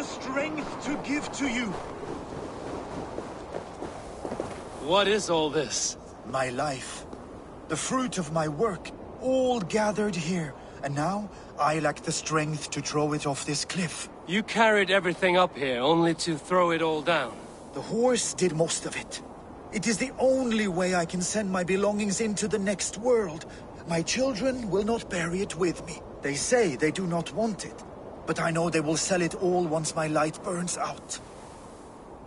the strength to give to you. What is all this? My life. The fruit of my work, all gathered here. And now, I lack the strength to throw it off this cliff. You carried everything up here, only to throw it all down. The horse did most of it. It is the only way I can send my belongings into the next world. My children will not bury it with me. They say they do not want it. But I know they will sell it all once my light burns out.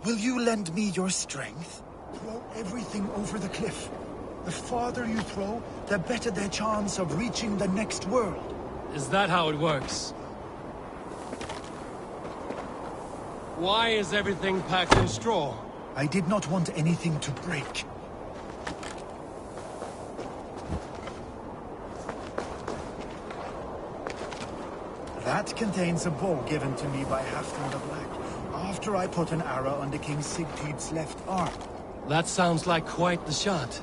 Will you lend me your strength? Throw everything over the cliff. The farther you throw, the better their chance of reaching the next world. Is that how it works? Why is everything packed in straw? I did not want anything to break. That contains a bow given to me by Halfdan the Black, after I put an arrow under King Sigtyd's left arm. That sounds like quite the shot.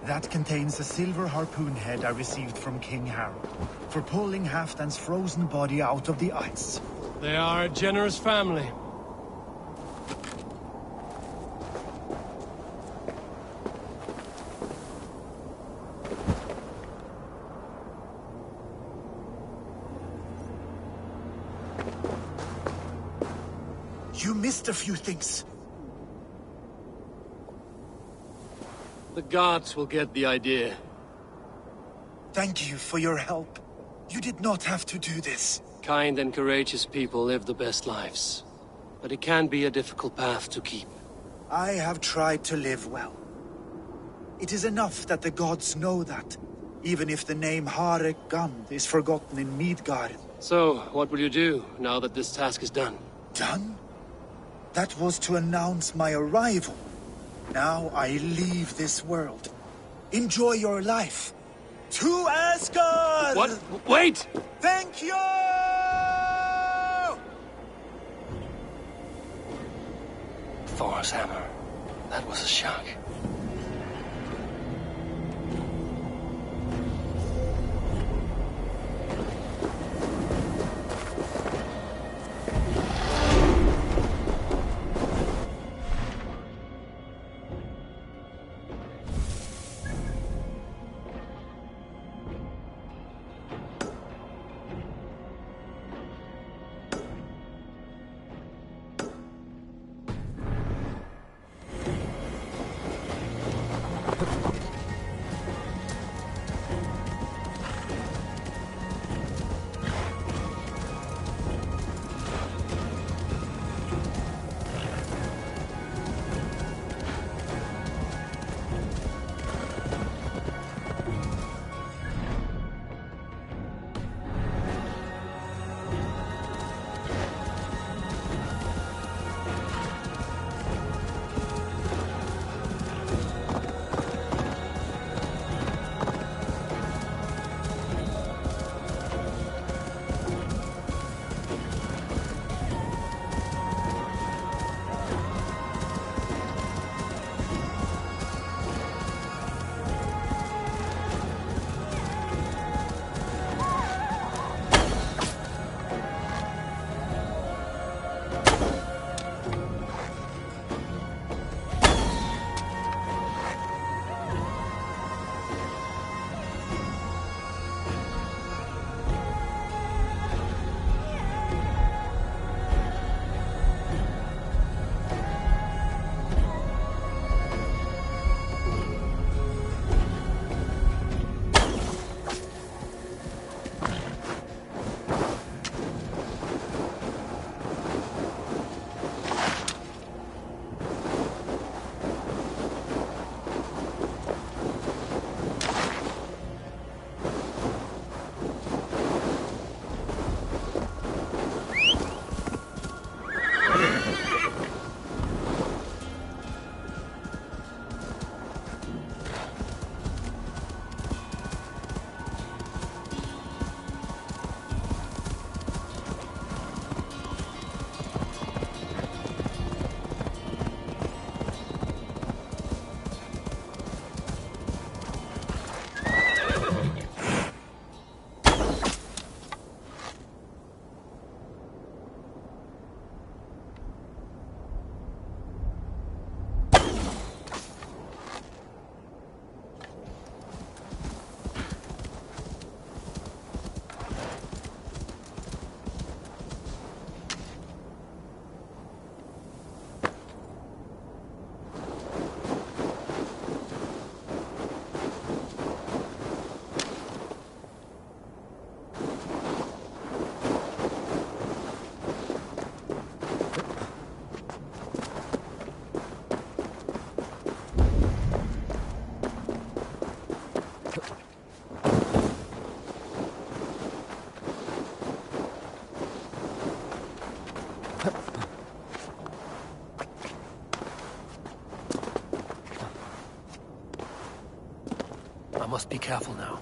That contains a silver harpoon head I received from King Harold, for pulling Halfdan's frozen body out of the ice. They are a generous family. You missed a few things. The gods will get the idea. Thank you for your help. You did not have to do this. Kind and courageous people live the best lives. But it can be a difficult path to keep. I have tried to live well. It is enough that the gods know that, even if the name Harek Gand is forgotten in Midgard. So, what will you do, now that this task is done? Done? That was to announce my arrival. Now I leave this world. Enjoy your life. To Asgard! What? Wait! Thank you! Thor's hammer. That was a shock. must be careful now.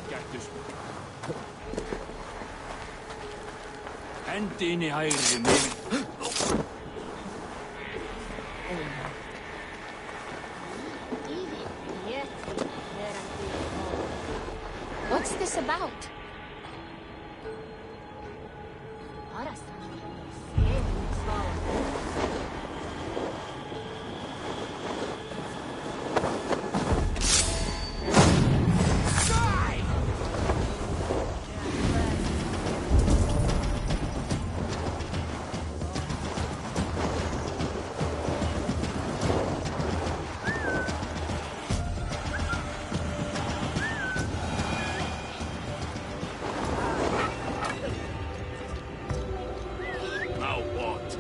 kättys. Häntiini häiriömiin. What's this about? Now what?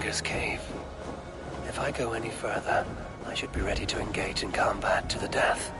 Finger's Cave. If I go any further, I should be ready to engage in combat to the death.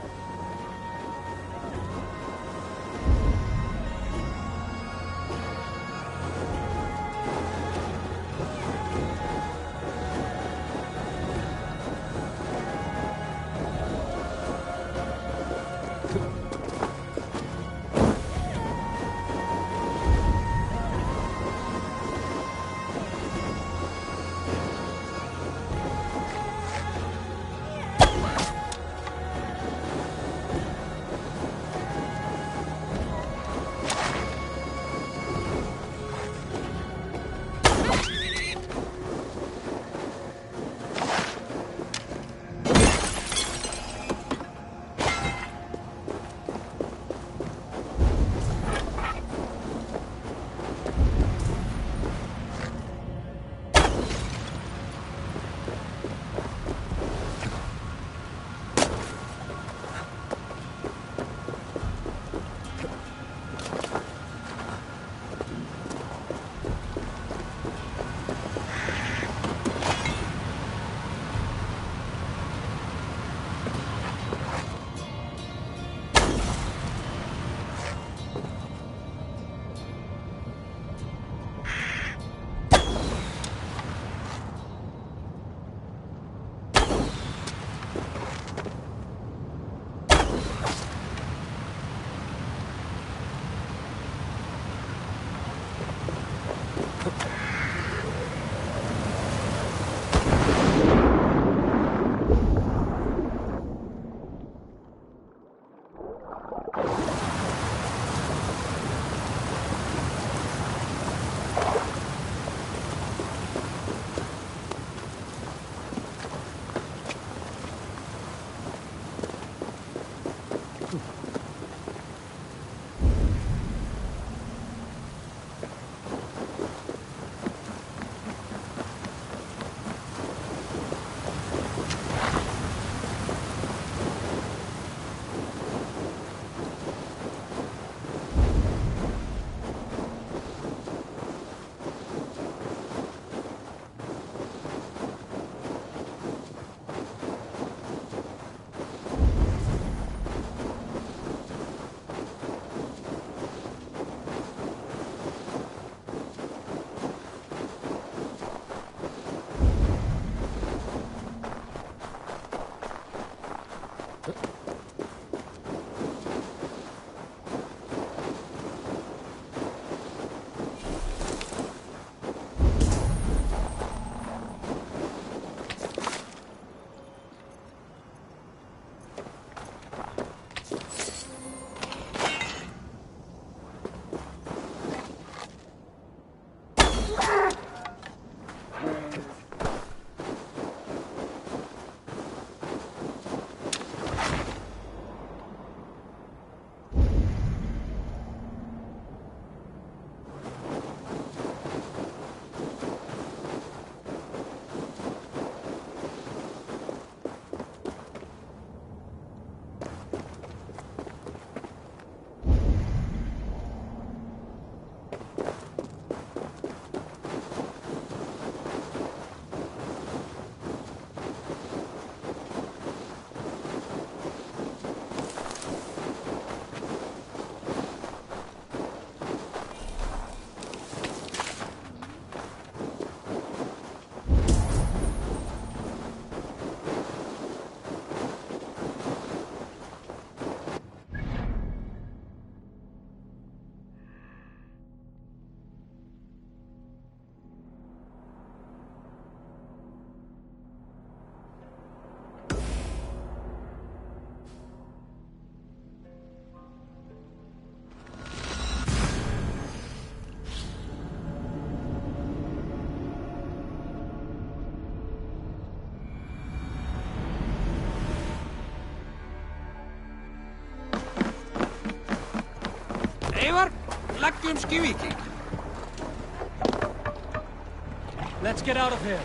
Let's get out of here.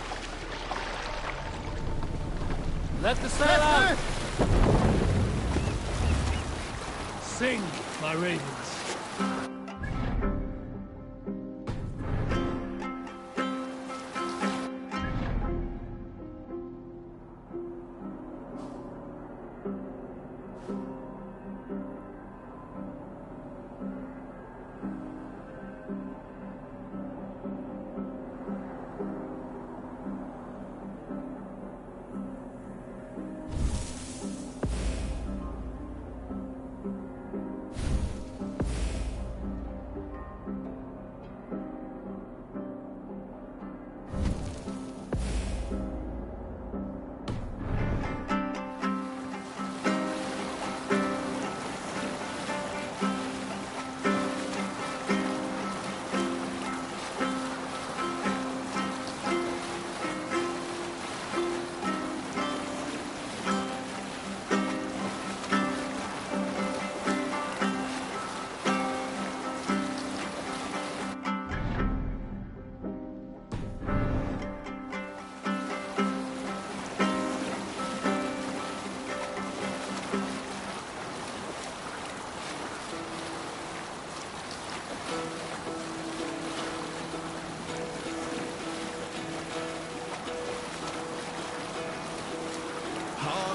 Let the sail out. Sing, my ravens.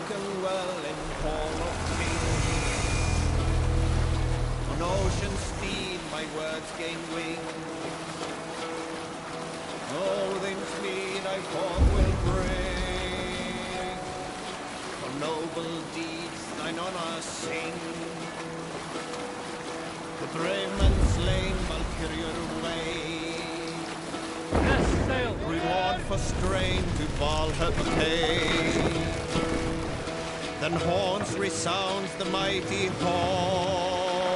spoken well in Hall of Kings. On ocean steed my words gain wing. Odin's mead I forth will bring. For noble deeds thine honor sing. The brave man slain Valkyrier way. Yes, sail! Reward for strain to Valhalla pay. Then horns resounds the mighty hall.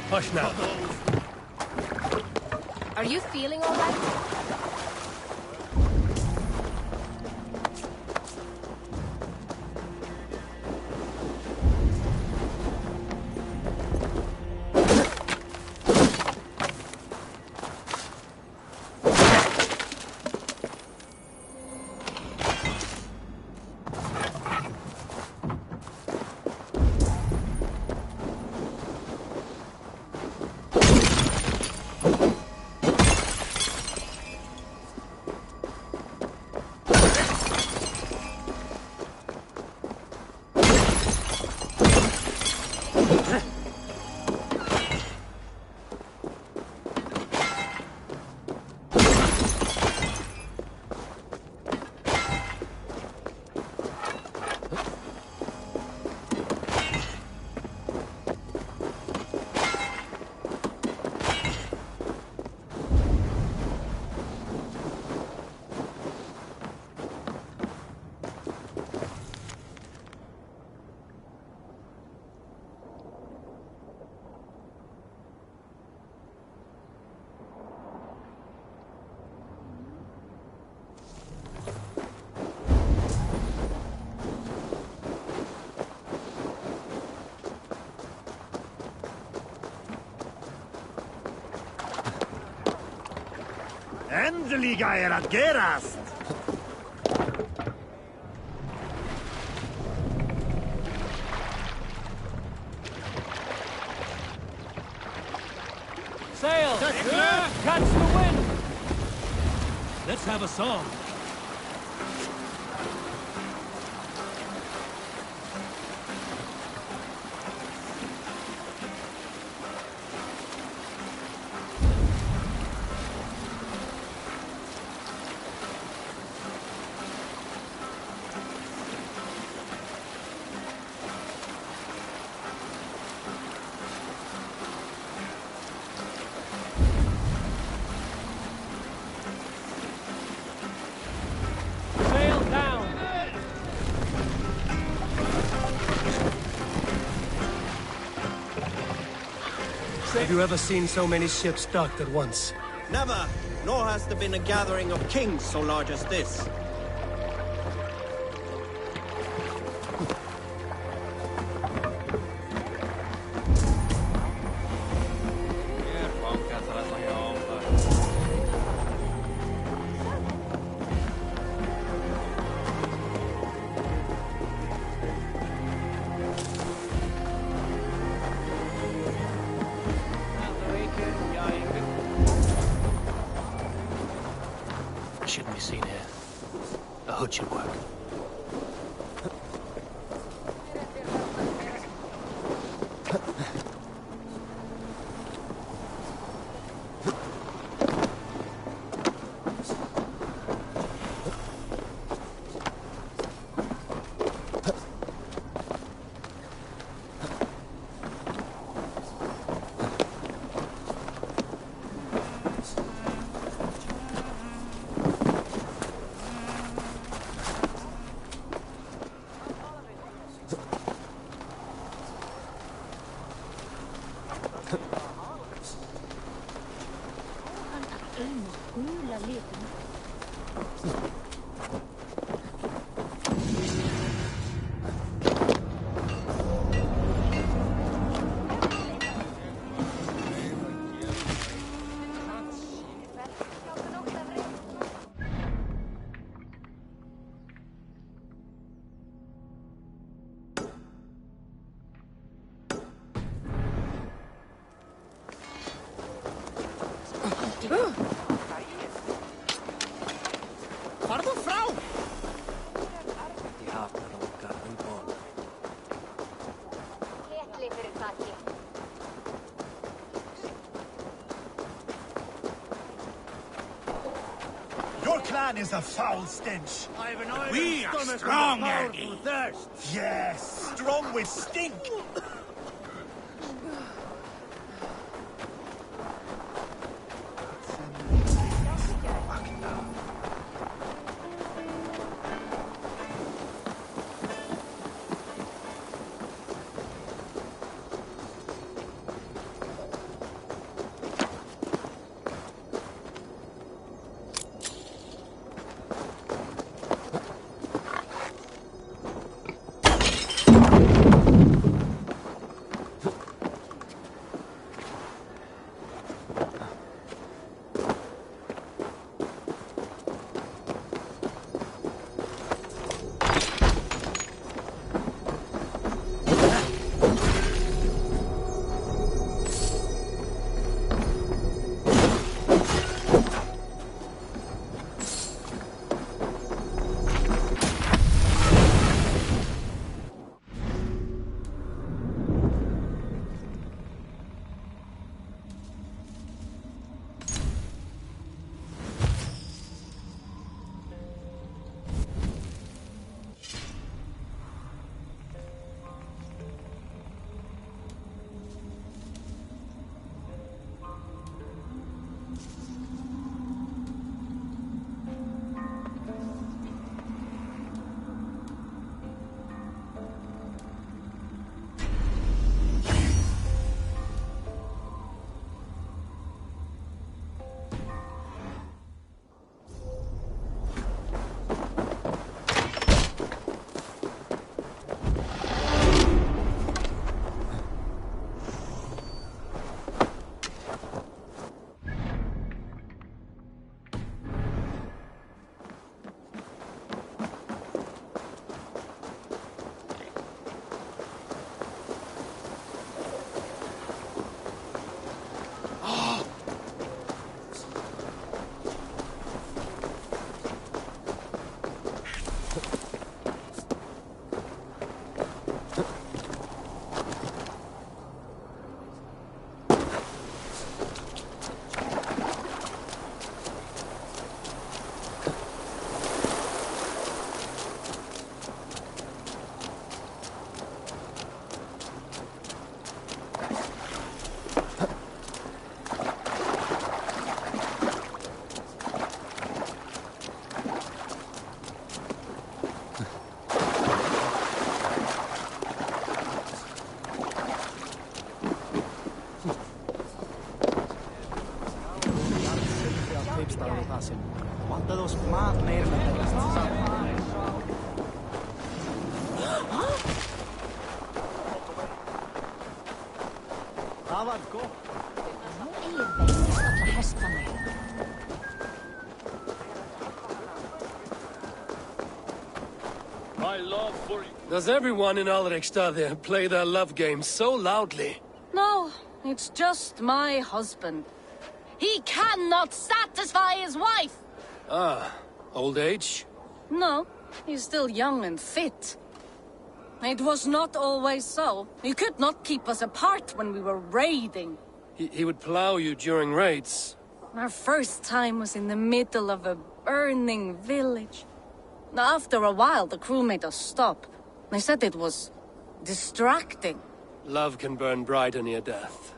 Hush now. Are you feeling all right? Ändliga era gerast! Sail! Catch the wind! Let's have a song. Sail down! Have you ever seen so many ships docked at once? Never, nor has there been a gathering of kings so large as this. Shouldn't be seen here. A hood should work. Pardon, Frau! Die Hafen hat Your clan is a foul stench. We are strong, Aggie. Yes, strong with stink. ¿Cuántos más merdas? Avanko. My love for you. Does everyone in Alrekstad play their love game so loudly? No, it's just my husband. He cannot satisfy his wife! Ah, old age? No, he's still young and fit. It was not always so. He could not keep us apart when we were raiding. He would plow you during raids. Our first time was in the middle of a burning village. After a while, the crew made us stop. They said it was distracting. Love can burn brighter near death.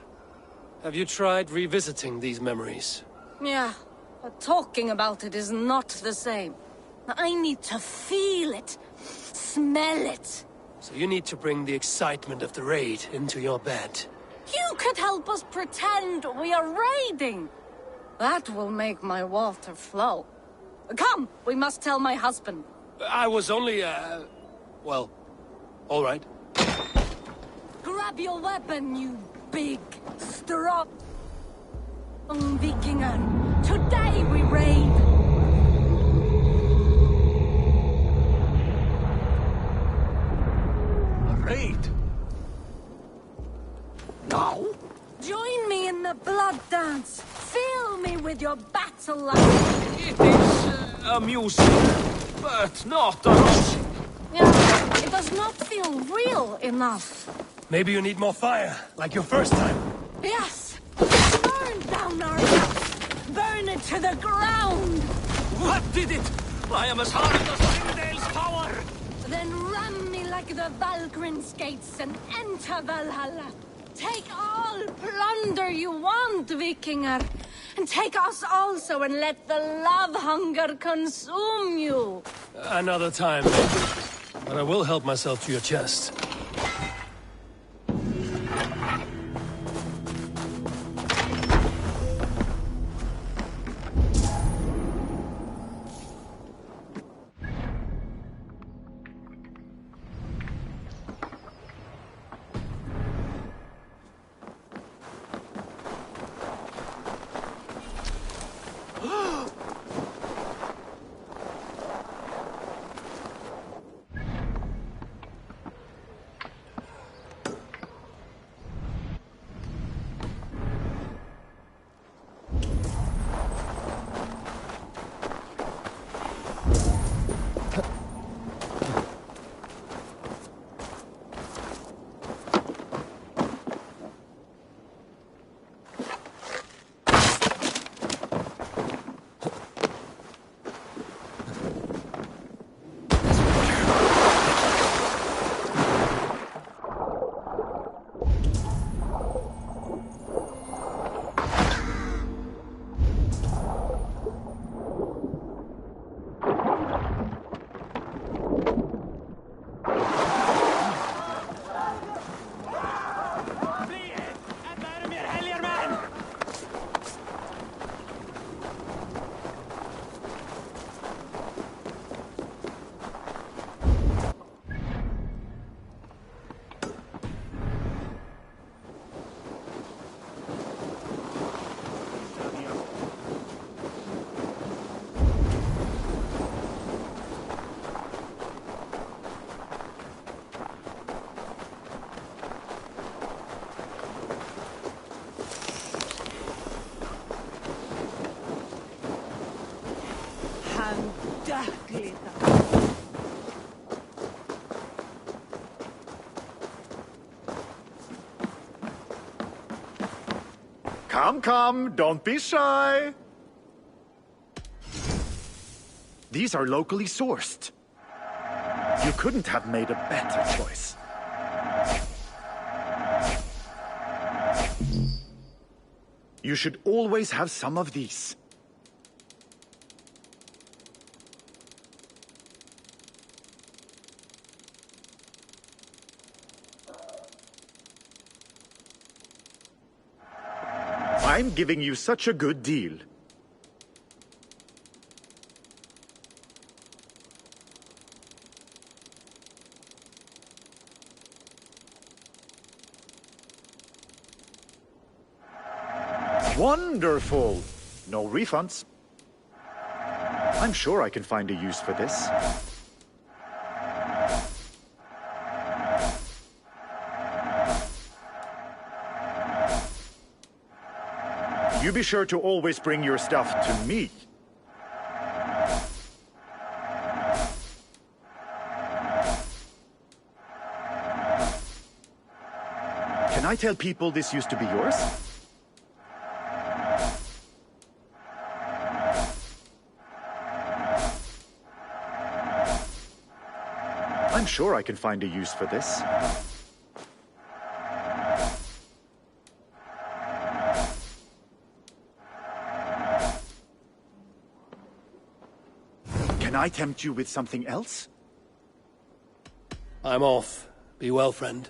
Have you tried revisiting these memories? Yeah, but talking about it is not the same. I need to feel it, smell it. So you need to bring the excitement of the raid into your bed. You could help us pretend we are raiding. That will make my water flow. Come, we must tell my husband. I was only, well, all right. Grab your weapon, you big, strong Vikinger. Today we raid. A raid? Now? Join me in the blood dance. Fill me with your battle light. It is amusing, but not a lot. Yeah, it does not feel real enough. Maybe you need more fire, like your first time. Yes! Burn down our house! Burn it to the ground! What did it? I am as hard as Sindale's power! Then ram me like the Valkyrin's gates and enter Valhalla. Take all plunder you want, Vikinger. And take us also and let the love hunger consume you. Another time. But I will help myself to your chest. Come, come, don't be shy. These are locally sourced. You couldn't have made a better choice. You should always have some of these. I'm giving you such a good deal. Wonderful! No refunds. I'm sure I can find a use for this. You be sure to always bring your stuff to me. Can I tell people this used to be yours? I'm sure I can find a use for this. Can I tempt you with something else? I'm off. Be well, friend.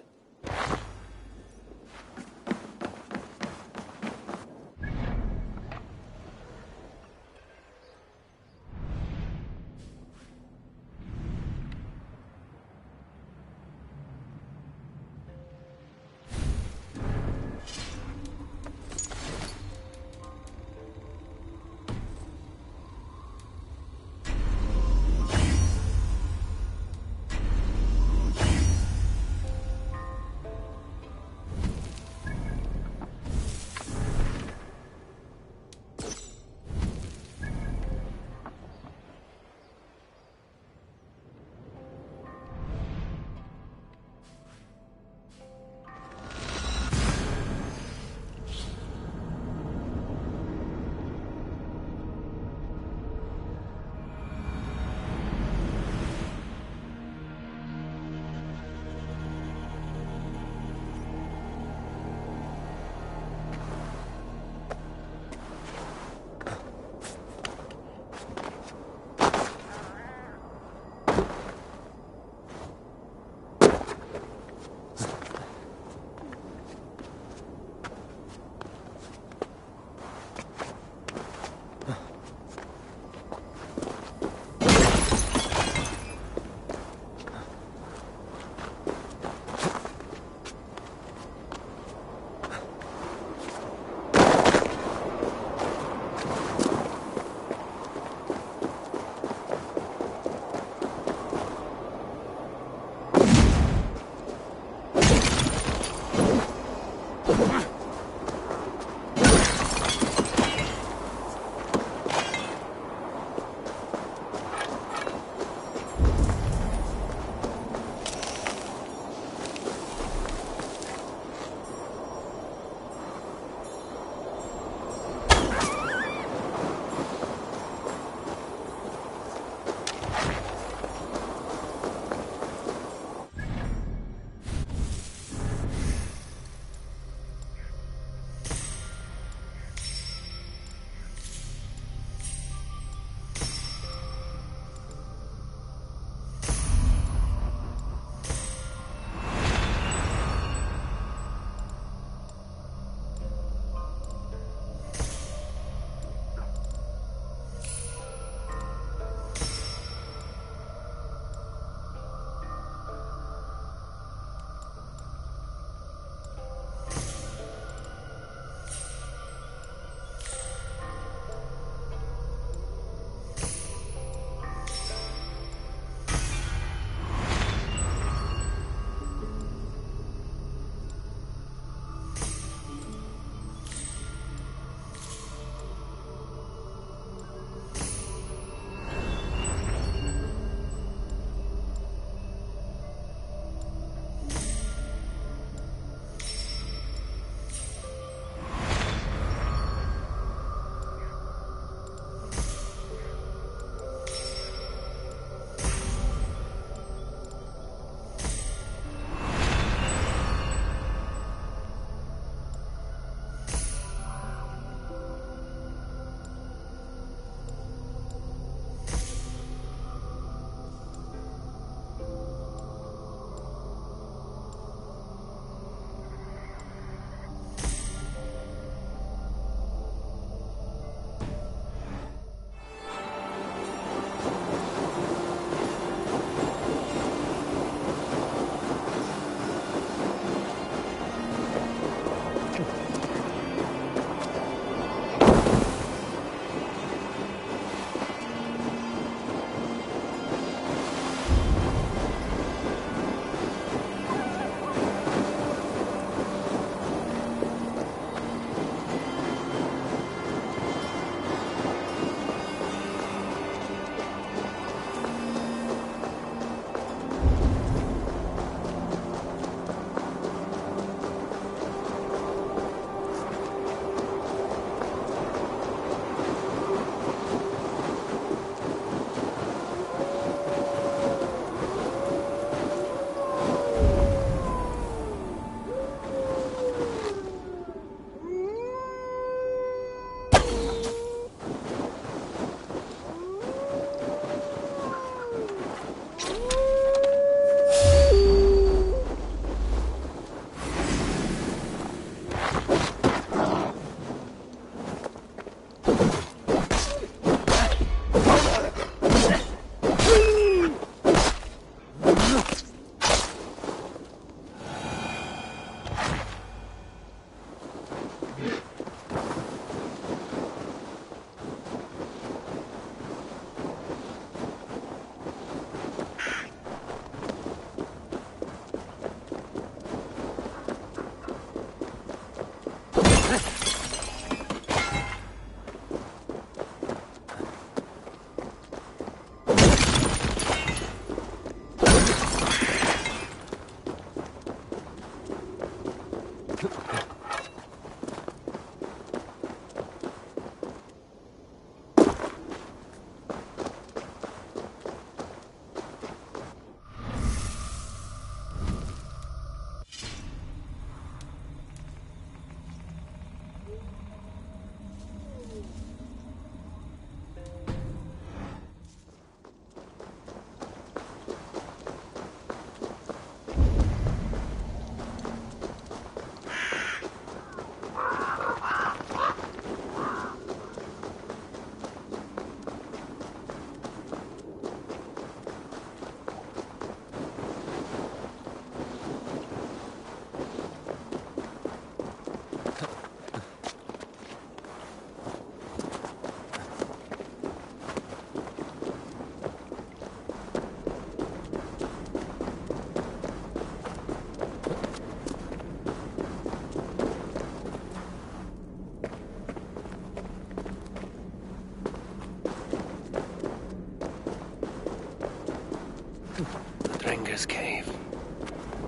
Dringer's cave.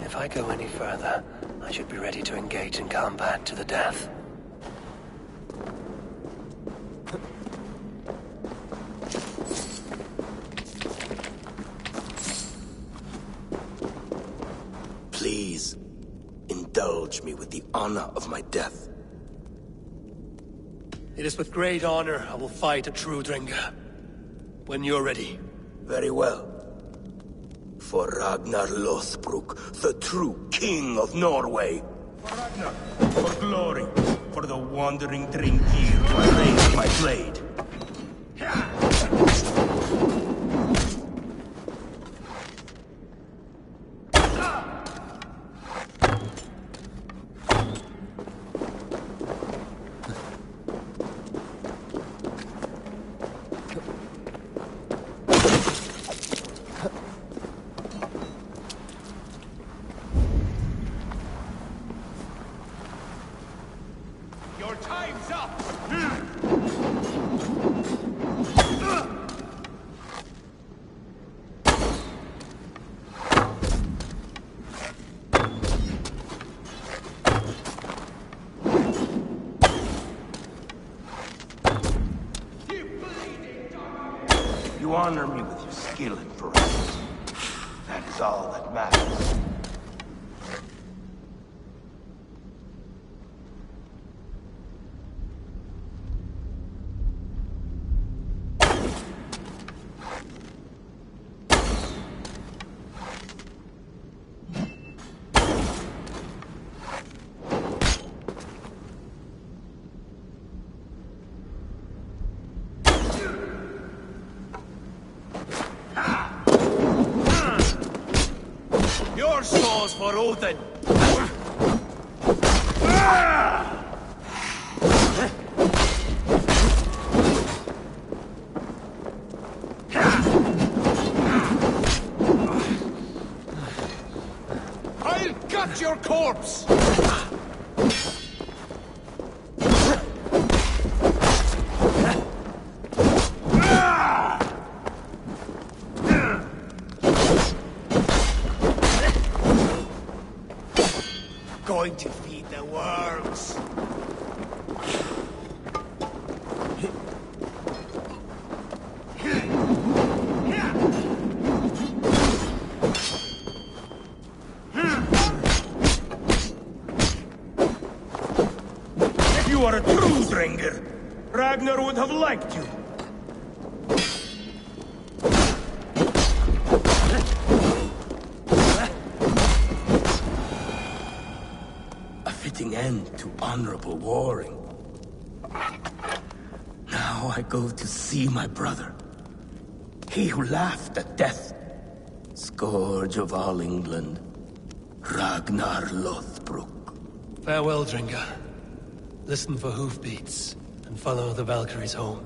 If I go any further, I should be ready to engage in combat to the death. Please, indulge me with the honor of my death. It is with great honor I will fight a true Dringa. When you're ready. Very well. For Ragnar Lothbrok, the true king of Norway. For Ragnar, for glory, for the wandering Dringir, I raise my blade. Your time's up! You honor me with your skill and ferocity. That is all that matters. Your soul's for Odin! I'll gut your corpse! Going to feed the worms. If you are a true Dringer, Ragnar would have liked you. End to honorable warring. Now I go to see my brother. He who laughed at death. Scourge of all England. Ragnar Lothbrok. Farewell, Dringa. Listen for hoofbeats, and follow the Valkyries home.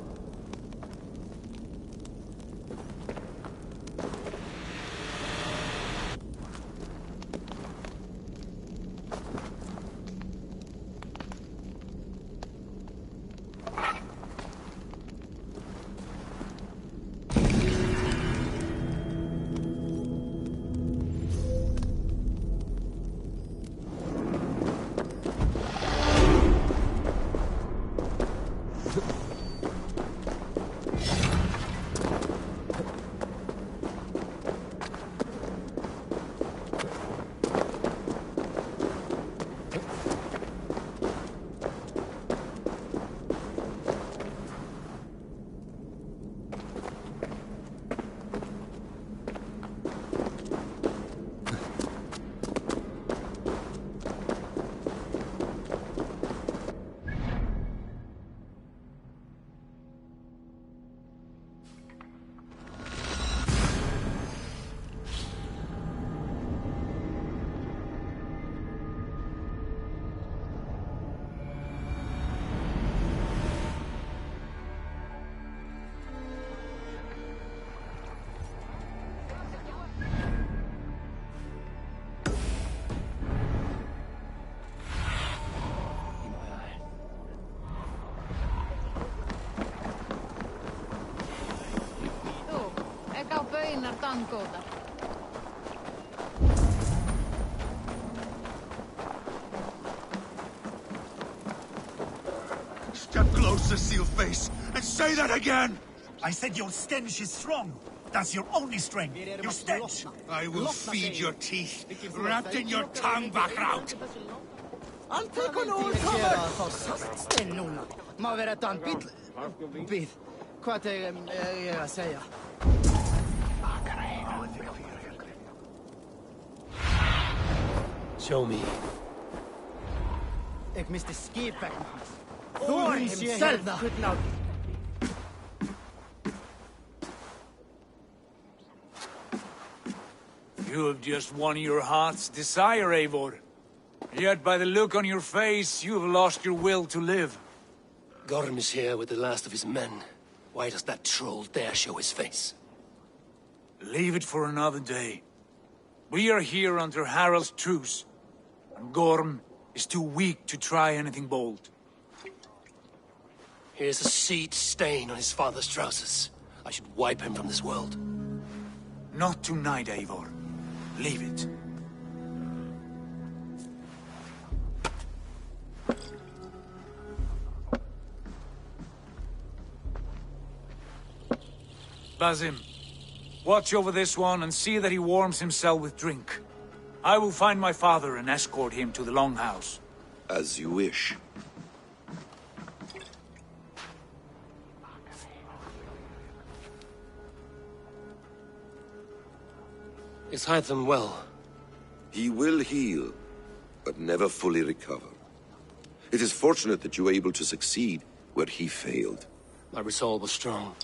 Eikä oo pöinär tankouta. Close the seal face and say that again! I said your stench is strong. That's your only strength. Your stench. I will feed your teeth, wrapped in your tongue back out. Anteko nú koma þá saltstein núna. Má vera dan bíll. Bíð. Hvað ég að segja? Show me. Ek misti skip vegna hans. Thor himself could not. You have just won your heart's desire, Eivor. Yet by the look on your face, you have lost your will to live. Gorm is here with the last of his men. Why does that troll dare show his face? Leave it for another day. We are here under Harald's truce, and Gorm is too weak to try anything bold. Here's a seed stain on his father's trousers. I should wipe him from this world. Not tonight, Eivor. Leave it. Basim, watch over this one and see that he warms himself with drink. I will find my father and escort him to the Longhouse. As you wish. Is Hytham well? He will heal, but never fully recover. It is fortunate that you were able to succeed where he failed. My resolve was strong.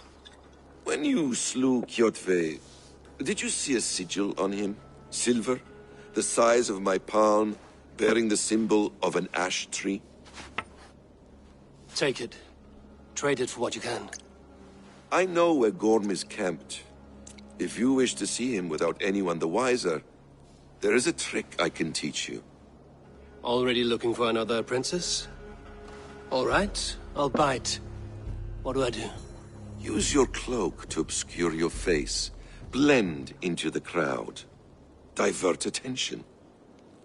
When you slew Kjotve, did you see a sigil on him? Silver, the size of my palm, bearing the symbol of an ash tree? Take it. Trade it for what you can. I know where Gorm is camped. If you wish to see him without anyone the wiser, there is a trick I can teach you. Already looking for another princess? All right, I'll bite. What do I do? Use your cloak to obscure your face. Blend into the crowd. Divert attention.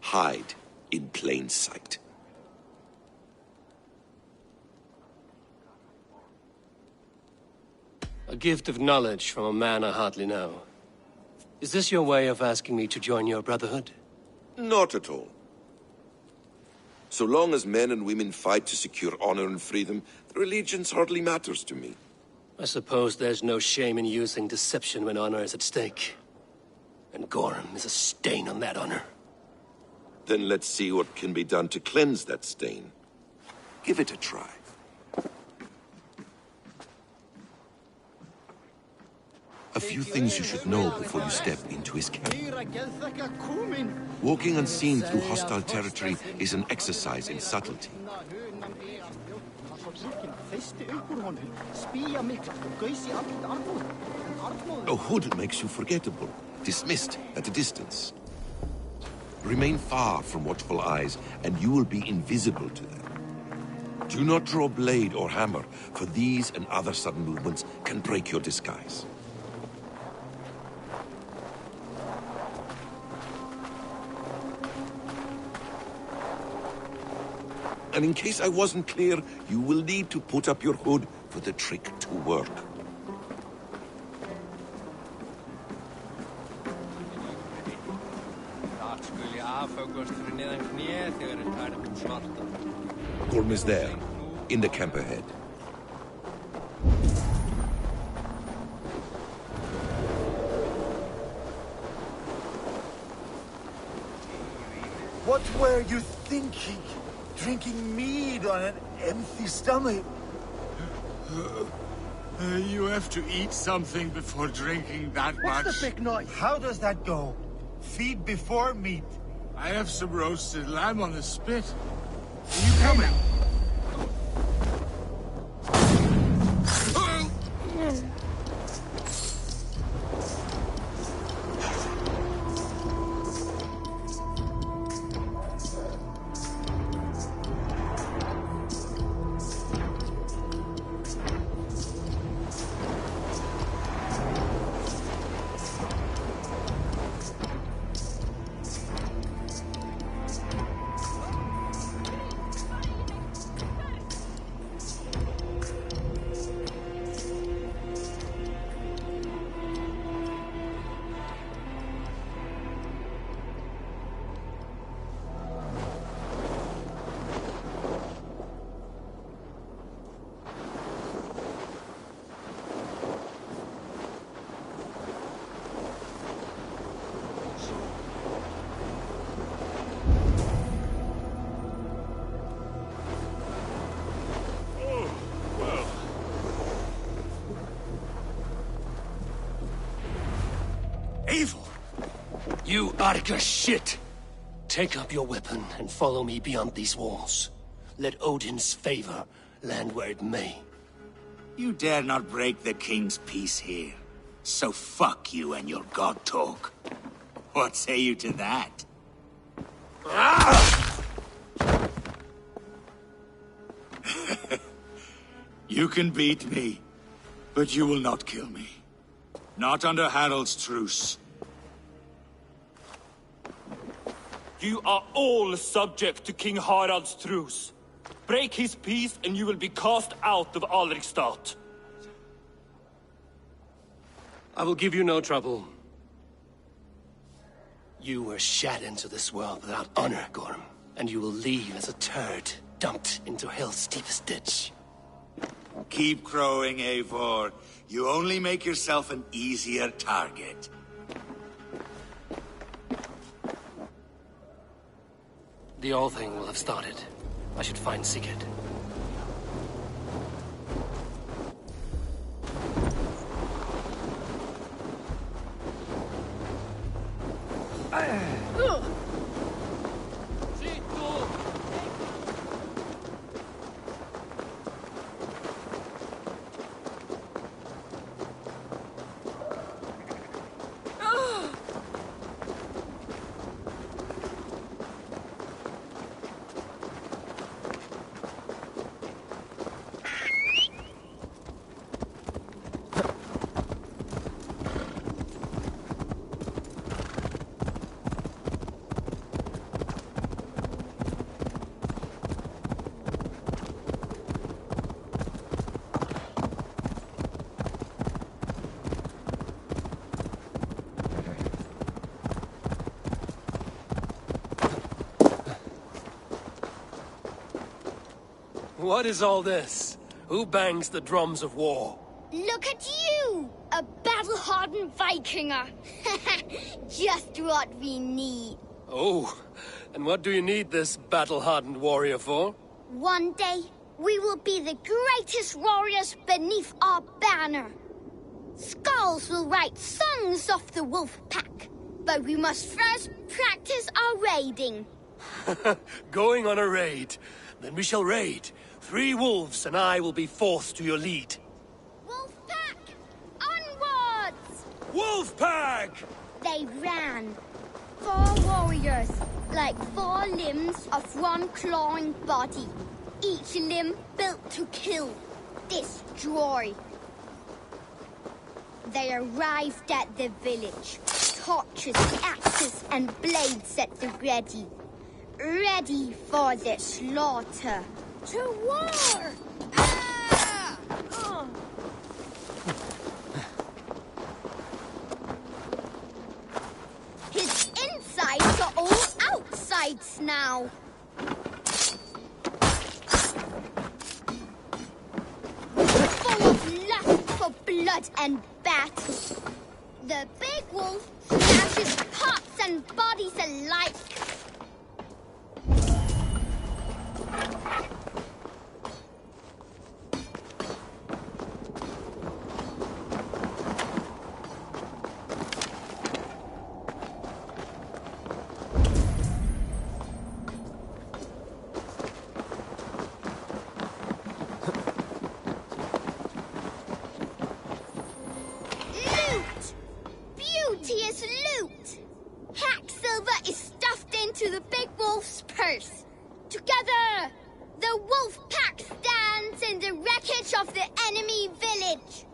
Hide in plain sight. A gift of knowledge from a man I hardly know. Is this your way of asking me to join your brotherhood? Not at all. So long as men and women fight to secure honor and freedom, their allegiance hardly matters to me. I suppose there's no shame in using deception when honor is at stake. And Gorm is a stain on that honor. Then let's see what can be done to cleanse that stain. Give it a try. A few things you should know before you step into his camp. Walking unseen through hostile territory is an exercise in subtlety. A hood makes you forgettable, dismissed at a distance. Remain far from watchful eyes, and you will be invisible to them. Do not draw blade or hammer, for these and other sudden movements can break your disguise. And in case I wasn't clear, you will need to put up your hood for the trick to work. Gorm is there, in the camp ahead. What were you thinking? Drinking mead on an empty stomach? You have to eat something before drinking that much. What's the big noise? How does that go? Feed before meat. I have some roasted lamb on the spit. Are you coming? Evil! You Arga shit! Take up your weapon and follow me beyond these walls. Let Odin's favor land where it may. You dare not break the king's peace here. So fuck you and your god talk. What say you to that? You can beat me, but you will not kill me. Not under Harald's truce. You are all subject to King Harald's truce. Break his peace and you will be cast out of Alrikstad. I will give you no trouble. You were shat into this world without honor, Gorm, and you will leave as a turd dumped into hell's deepest ditch. Keep crowing, Eivor. You only make yourself an easier target. The All Thing will have started. I should find Sigurd. What is all this? Who bangs the drums of war? Look at you! A battle-hardened Vikinger! Just what we need. Oh, and what do you need this battle-hardened warrior for? One day, we will be the greatest warriors beneath our banner. Skulls will write songs of the wolf pack, but we must first practice our raiding. Going on a raid. Then we shall raid. 3 wolves and I will be fourth to your lead. Wolf pack! Onwards! Wolf pack! They ran. 4 warriors, like 4 limbs of one clawing body. Each limb built to kill, destroy. They arrived at the village. Torches, axes, and blades at the ready. Ready for the slaughter. To war! His insides are all outsides now. Full of lust for blood and battle. The big wolf smashes pots and bodies alike. Together, the wolf pack stands in the wreckage of the enemy village.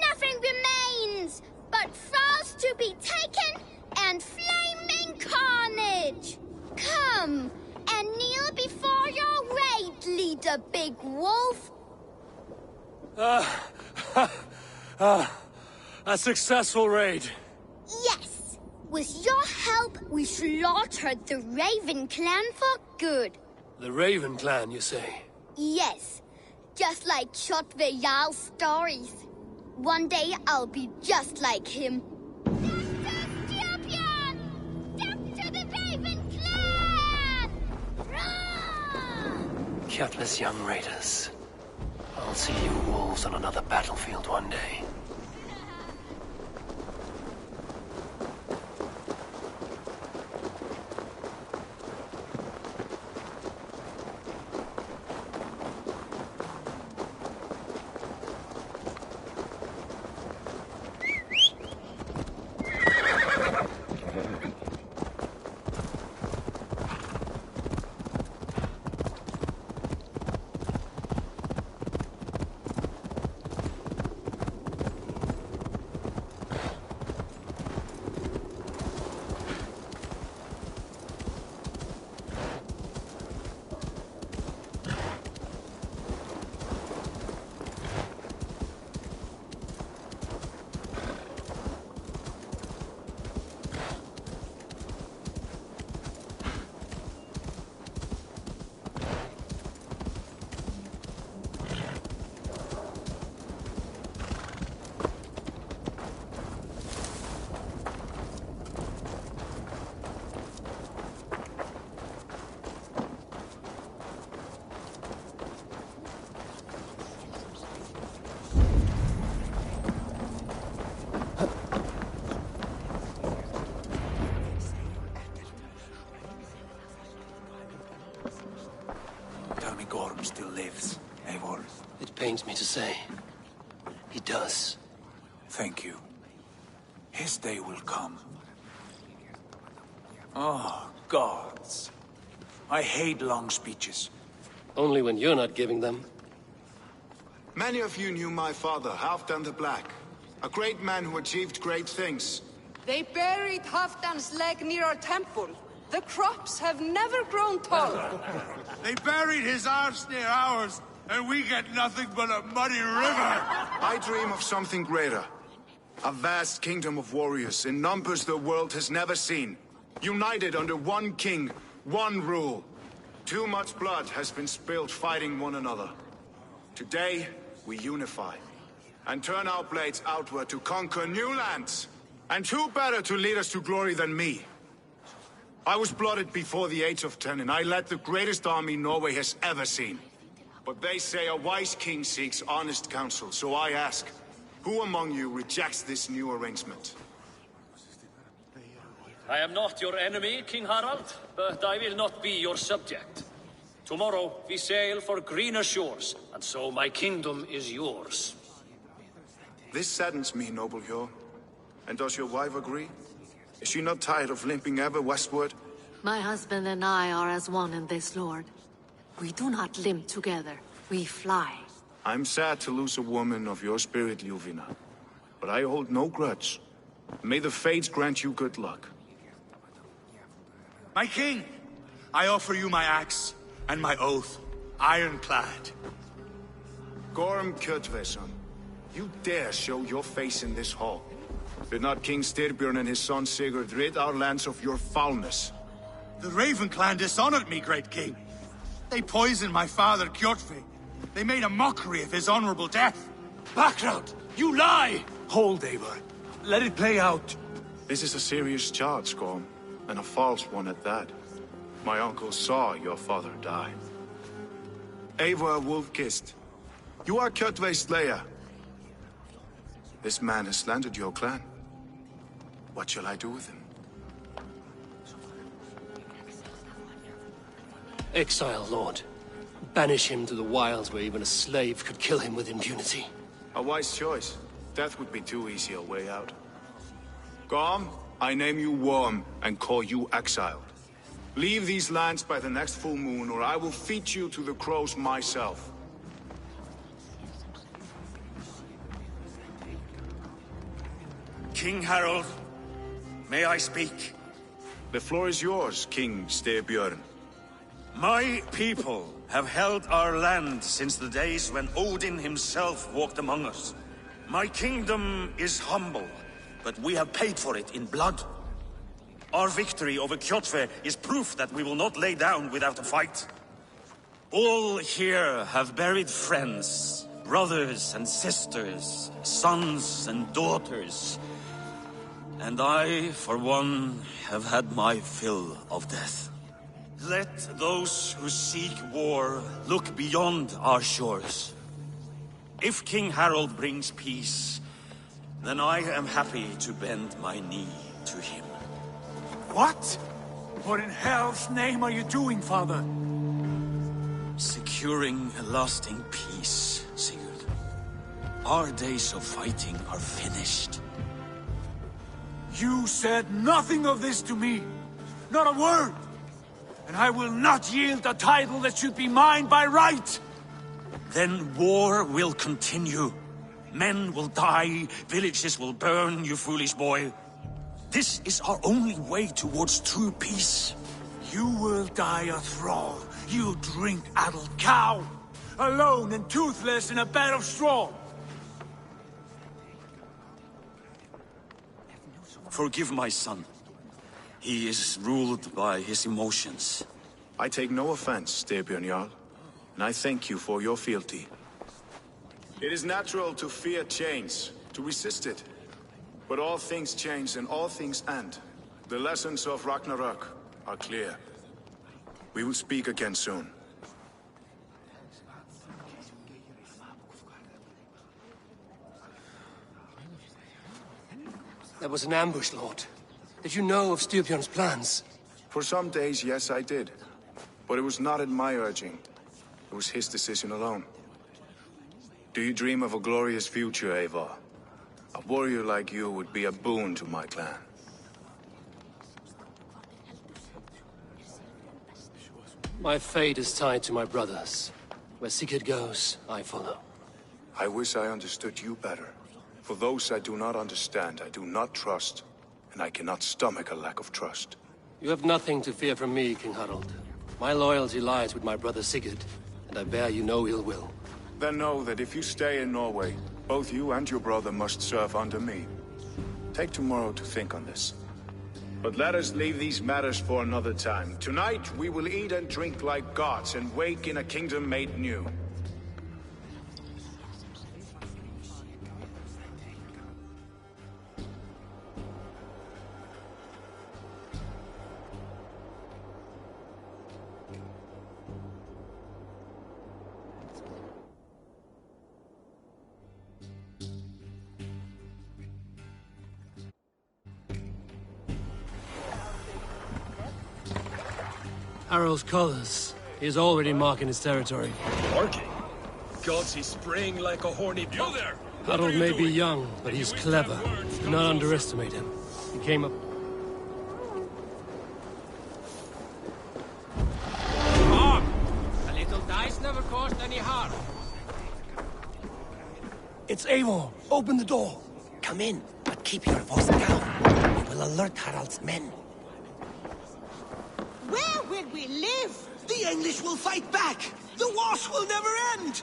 Nothing remains but thralls to be taken and flaming carnage. Come and kneel before your raid leader, Big Wolf. A successful raid. Yes. With your help, we slaughtered the Raven clan for good. The Raven clan, you say? Yes. Just like Tjotve Jarl's stories. One day, I'll be just like him. Death to the Raven clan! Kjotve's young raiders. I'll see you wolves on another battlefield one day. pains me to say. He does. Thank you. His day will come. Oh, gods. I hate long speeches. Only when you're not giving them. Many of you knew my father, Halfdan the Black. A great man who achieved great things. They buried Halfdan's leg near our temple. The crops have never grown tall. They buried his arse near ours, and we get nothing but a muddy river. I dream of something greater. A vast kingdom of warriors in numbers the world has never seen. United under one king, one rule. Too much blood has been spilled fighting one another. Today, we unify. And turn our blades outward to conquer new lands. And who better to lead us to glory than me? I was blooded before the age of 10, and I led the greatest army Norway has ever seen. But they say a wise king seeks honest counsel, so I ask, who among you rejects this new arrangement? I am not your enemy, King Harald, but I will not be your subject. Tomorrow we sail for greener shores, and so my kingdom is yours. This saddens me, noble Hjor. And does your wife agree? Is she not tired of limping ever westward? My husband and I are as one in this, Lord. We do not limp together, we fly. I'm sad to lose a woman of your spirit, Ljuvina. But I hold no grudge. May the fates grant you good luck. My king, I offer you my axe and my oath, ironclad. Gorm Kjotveson, you dare show your face in this hall. Did not King Styrbjörn and his son Sigurd rid our lands of your foulness? The Raven clan dishonored me, great king. They poisoned my father, Kjotve. They made a mockery of his honorable death. Background! You lie! Hold, Eivor. Let it play out. This is a serious charge, Gorm, and a false one at that. My uncle saw your father die. Eivor Wolf-Kissed, you are Kjotve's slayer. This man has slandered your clan. What shall I do with him? Exile, Lord. Banish him to the wilds where even a slave could kill him with impunity. A wise choice. Death would be too easy a way out. Gorm, I name you Worm and call you exiled. Leave these lands by the next full moon, or I will feed you to the crows myself. King Harald, may I speak? The floor is yours, King Styrbjörn. My people have held our land since the days when Odin himself walked among us. My kingdom is humble, but we have paid for it in blood. Our victory over Kjotve is proof that we will not lay down without a fight. All here have buried friends, brothers and sisters, sons and daughters. And I, for one, have had my fill of death. Let those who seek war look beyond our shores. If King Harald brings peace, then I am happy to bend my knee to him. What? What in hell's name are you doing, father? Securing a lasting peace, Sigurd. Our days of fighting are finished. You said nothing of this to me. Not a word. And I will not yield a title that should be mine by right. Then war will continue. Men will die, villages will burn, you foolish boy. This is our only way towards true peace. You will die a thrall, you drink-addled cow. Alone and toothless in a bed of straw. Forgive my son. He is ruled by his emotions. I take no offense, Styrbjörn Jarl, and I thank you for your fealty. It is natural to fear change, to resist it. But all things change and all things end. The lessons of Ragnarök are clear. We will speak again soon. That was an ambush, Lord. Did you know of Styrbjörn's plans? For some days, yes, I did. But it was not at my urging. It was his decision alone. Do you dream of a glorious future, Eivor? A warrior like you would be a boon to my clan. My fate is tied to my brothers. Where Sigurd goes, I follow. I wish I understood you better. For those I do not understand, I do not trust, and I cannot stomach a lack of trust. You have nothing to fear from me, King Harald. My loyalty lies with my brother Sigurd, and I bear you no ill will. Then know that if you stay in Norway, both you and your brother must serve under me. Take tomorrow to think on this. But let us leave these matters for another time. Tonight, we will eat and drink like gods and wake in a kingdom made new. Harald's colors. He is already marking his territory. Marking? Gods, he's spraying like a horny pup. You there! Harald may be young, but he's clever. Do not underestimate him. He came up... Mom! A little dice never caused any harm. It's Eivor! Open the door! Come in, but keep your voice down. We will alert Harald's men. Where will we live? The English will fight back! The wars will never end!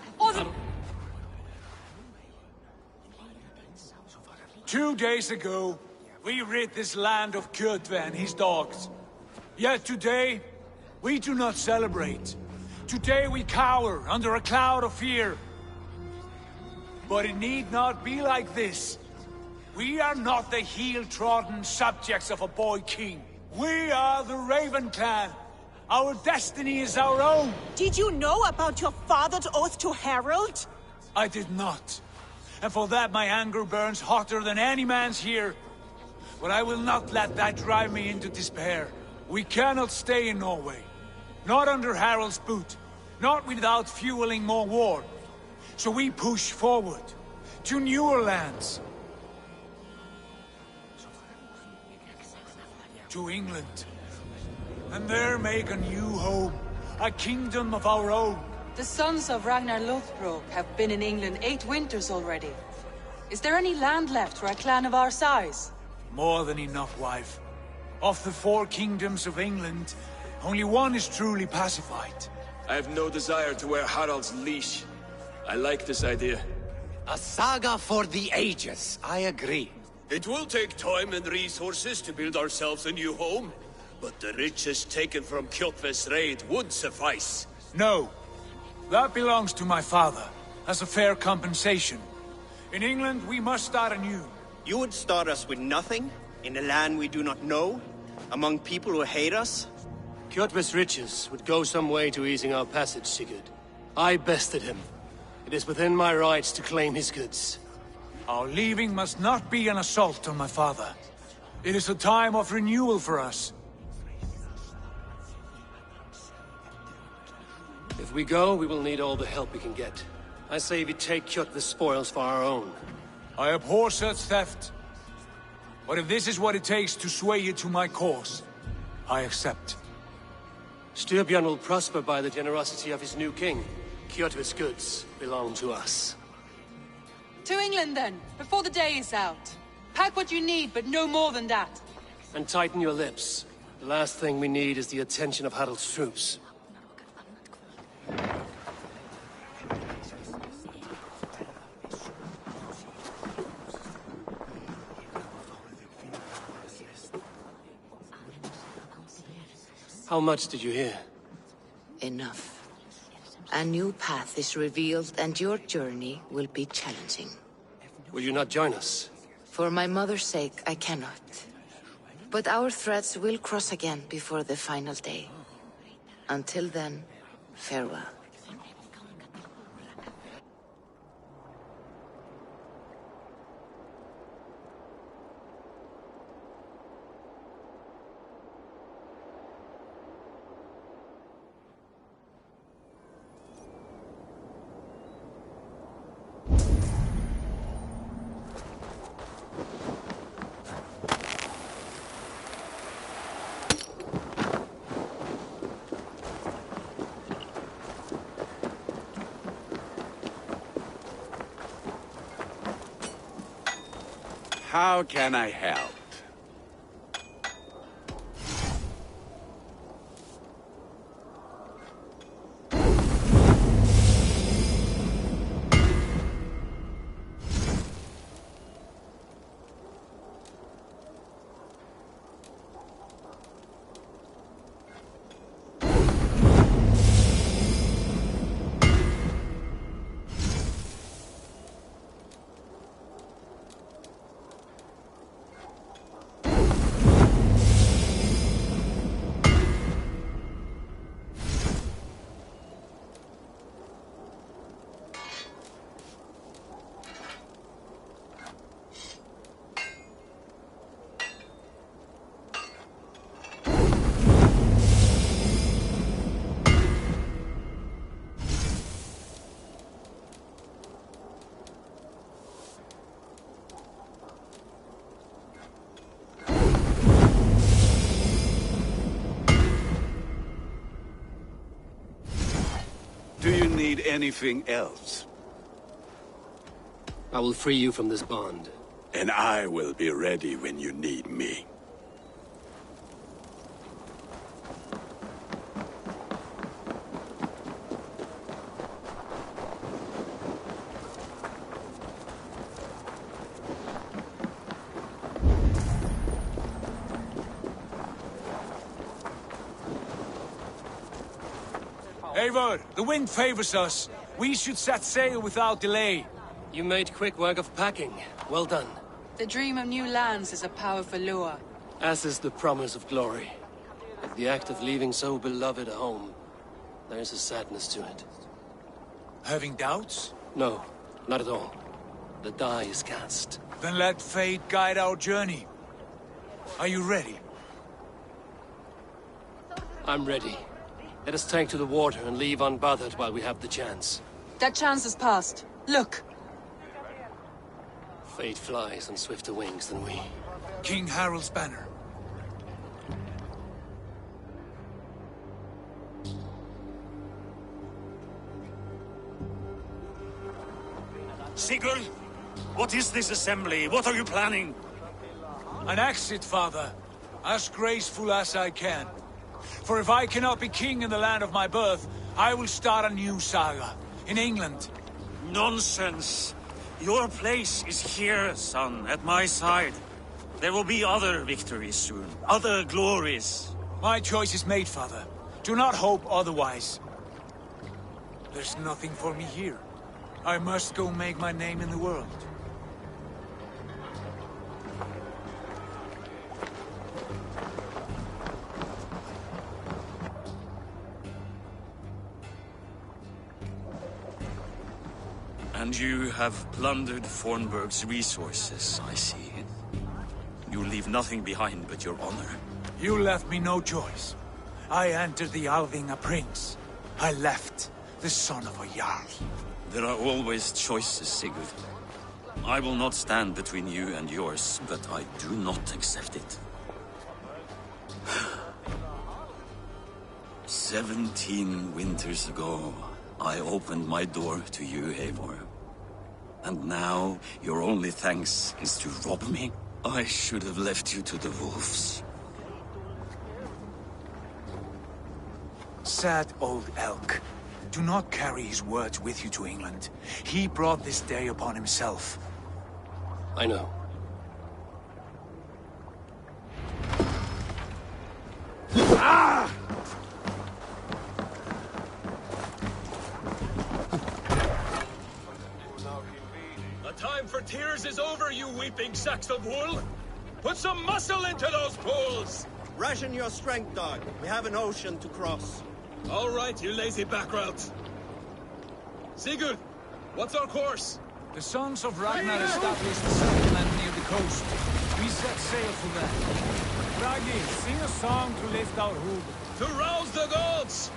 2 days ago, we rid this land of Kjotve and his dogs. Yet today, we do not celebrate. Today we cower under a cloud of fear. But it need not be like this. We are not the heel-trodden subjects of a boy king. We are the Raven clan. Our destiny is our own. Did you know about your father's oath to Harald? I did not. And for that my anger burns hotter than any man's here. But I will not let that drive me into despair. We cannot stay in Norway. Not under Harald's boot. Not without fueling more war. So we push forward to newer lands. To England. And there make a new home. A kingdom of our own. The sons of Ragnar Lothbrok have been in England 8 winters already. Is there any land left for a clan of our size? More than enough, wife. Of the 4 kingdoms of England, only one is truly pacified. I have no desire to wear Harald's leash. I like this idea. A saga for the ages, I agree. It will take time and resources to build ourselves a new home, but the riches taken from Kjotve's raid would suffice. No. That belongs to my father, as a fair compensation. In England, we must start anew. You would start us with nothing? In a land we do not know? Among people who hate us? Kjotve's riches would go some way to easing our passage, Sigurd. I bested him. It is within my rights to claim his goods. Our leaving must not be an assault on my father. It is a time of renewal for us. If we go, we will need all the help we can get. I say we take Kjotve's spoils for our own. I abhor such theft. But if this is what it takes to sway you to my cause, I accept. Styrbjörn will prosper by the generosity of his new king. Kjotve's goods belong to us. To England, then, before the day is out. Pack what you need, but no more than that. And tighten your lips. The last thing we need is the attention of Harald's troops. How much did you hear? Enough. A new path is revealed, and your journey will be challenging. Will you not join us? For my mother's sake, I cannot. But our threads will cross again before the final day. Until then, farewell. How can I help? Do you need anything else? I will free you from this bond. And I will be ready when you need me. Eivor, the wind favors us. We should set sail without delay. You made quick work of packing. Well done. The dream of new lands is a powerful lure. As is the promise of glory. But the act of leaving so beloved a home, there is a sadness to it. Having doubts? No, not at all. The die is cast. Then let fate guide our journey. Are you ready? I'm ready. Let us take to the water and leave unbothered while we have the chance. That chance has passed. Look! Fate flies on swifter wings than we. King Harald's banner. Sigurd, what is this assembly? What are you planning? An exit, father. As graceful as I can. For if I cannot be king in the land of my birth, I will start a new saga. In England. Nonsense. Your place is here, son, at my side. There will be other victories soon. Other glories. My choice is made, father. Do not hope otherwise. There's nothing for me here. I must go make my name in the world. And you have plundered Fornburg's resources, I see. You leave nothing behind but your honor. You left me no choice. I entered the Alving a prince. I left the son of a Jarl. There are always choices, Sigurd. I will not stand between you and yours, but I do not accept it. 17 winters ago, I opened my door to you, Eivor. And now, your only thanks is to rob me? I should have left you to the wolves. Sad old elk. Do not carry his words with you to England. He brought this day upon himself. I know. Ah! The time for tears is over, you weeping sacks of wool! Put some muscle into those pools! Ration your strength, dog. We have an ocean to cross. All right, you lazy backrout. Sigurd, what's our course? The sons of Ragnar established a settlement near the coast. We set sail for that. Ragni, sing a song to lift our hood. To rouse the gods!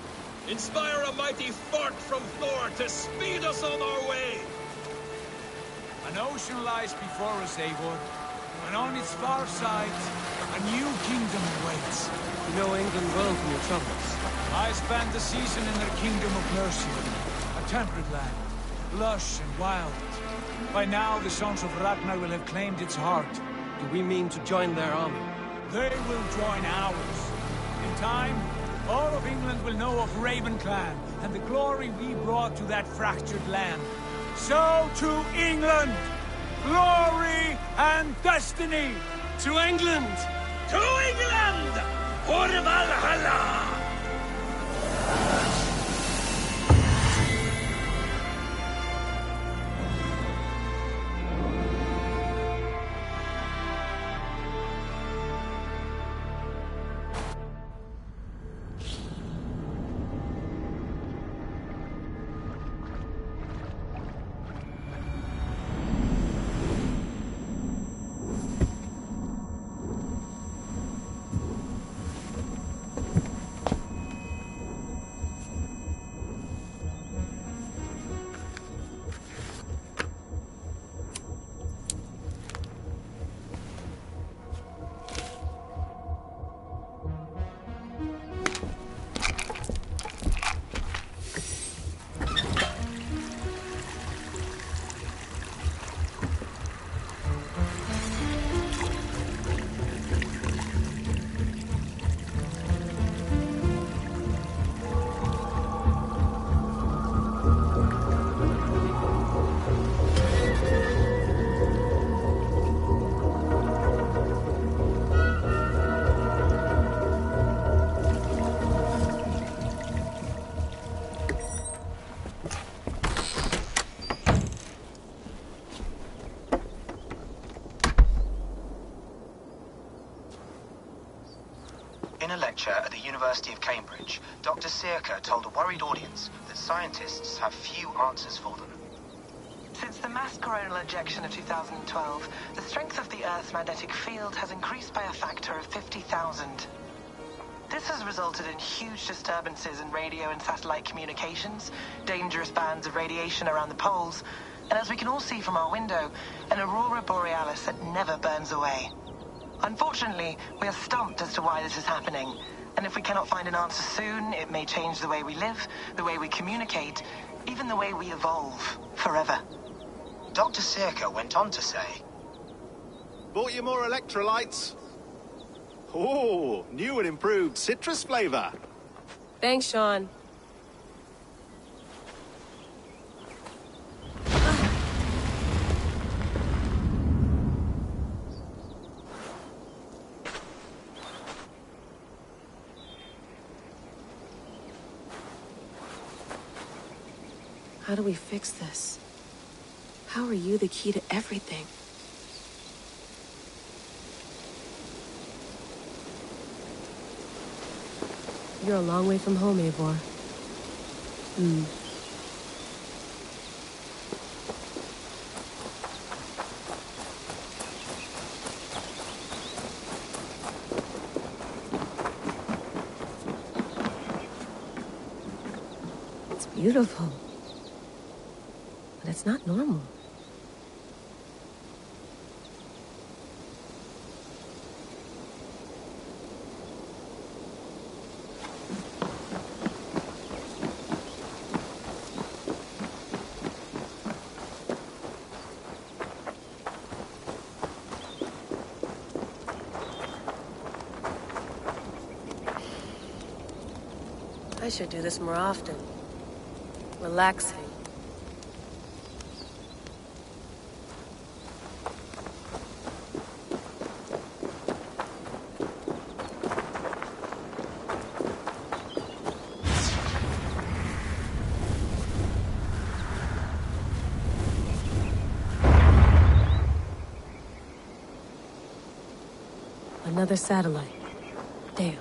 Inspire a mighty fart from Thor to speed us on our way! An ocean lies before us, Eivor. And on its far side, a new kingdom awaits. You know England well from your travels. I spent the season in their kingdom of Mercia, a temperate land, lush and wild. By now, the sons of Ragnar will have claimed its heart, Do we mean to join their army? They will join ours. In time, all of England will know of Raven Clan and the glory we brought to that fractured land. So to England, glory and destiny. To England! To England! For Valhalla! In a lecture at the University of Cambridge, Dr. Circa told a worried audience that scientists have few answers for them. Since the mass coronal ejection of 2012, the strength of the Earth's magnetic field has increased by a factor of 50,000. This has resulted in huge disturbances in radio and satellite communications, dangerous bands of radiation around the poles, and as we can all see from our window, an aurora borealis that never burns away. Unfortunately, we are stumped as to why this is happening, and if we cannot find an answer soon, it may change the way we live, the way we communicate, even the way we evolve, forever. Dr. Circa went on to say, "Bought you more electrolytes? Oh, new and improved citrus flavor." Thanks, Sean. How do we fix this? How are you the key to everything? You're a long way from home, Eivor. It's beautiful. But it's not normal. I should do this more often. Relaxing. Another satellite. Damn.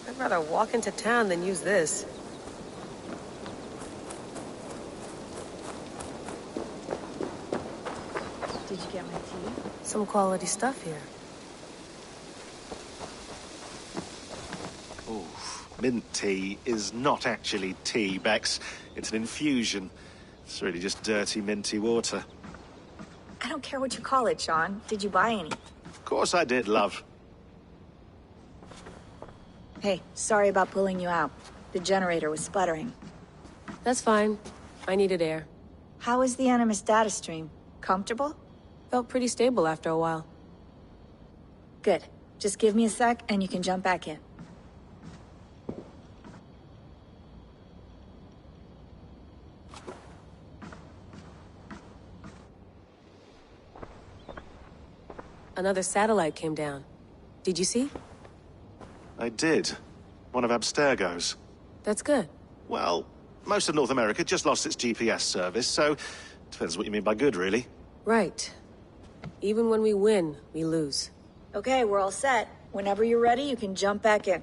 I'd rather walk into town than use this. Did you get my tea? Some quality stuff here. Oof. Mint tea is not actually tea, Bex. It's an infusion. It's really just dirty, minty water. I don't care what you call it, Sean. Did you buy any? Of course I did, love. Hey, sorry about pulling you out. The generator was sputtering. That's fine. I needed air. How is the Animus data stream? Comfortable? Felt pretty stable after a while. Good. Just give me a sec and you can jump back in. Another satellite came down. Did you see? I did. One of Abstergo's. That's good. Well, most of North America just lost its GPS service, so depends what you mean by good, really. Right. Even when we win, we lose. Okay, we're all set. Whenever you're ready, you can jump back in.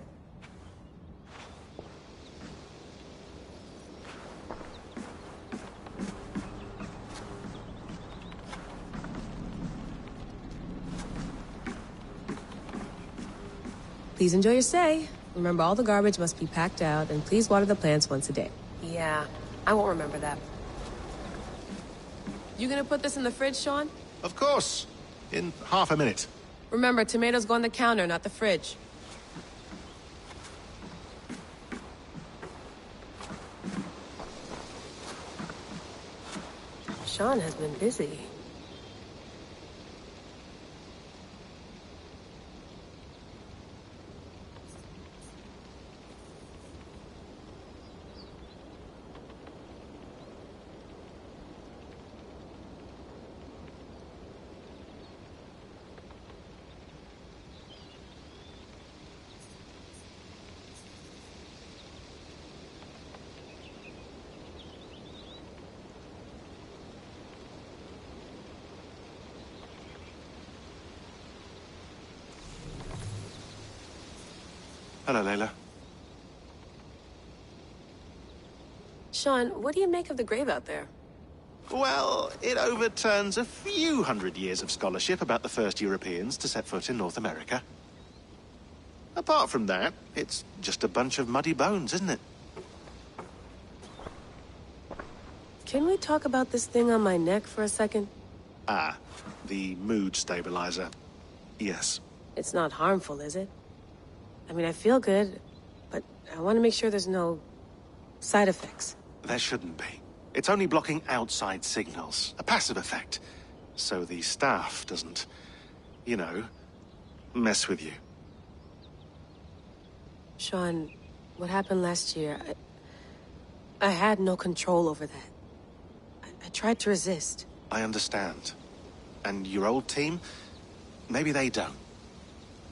Please enjoy your stay. Remember, all the garbage must be packed out, and please water the plants once a day. Yeah, I won't remember that. You gonna put this in the fridge, Sean? Of course. In half a minute. Remember, tomatoes go on the counter, not the fridge. Sean has been busy. Hello, Layla. Sean, what do you make of the grave out there? Well, it overturns a few hundred years of scholarship about the first Europeans to set foot in North America. Apart from that, it's just a bunch of muddy bones, isn't it? Can we talk about this thing on my neck for a second? Ah, the mood stabilizer. Yes. It's not harmful, is it? I mean, I feel good, but I want to make sure there's no side effects. There shouldn't be. It's only blocking outside signals, a passive effect. So the staff doesn't, you know, mess with you. Sean, what happened last year, I had no control over that. I tried to resist. I understand. And your old team, maybe they don't.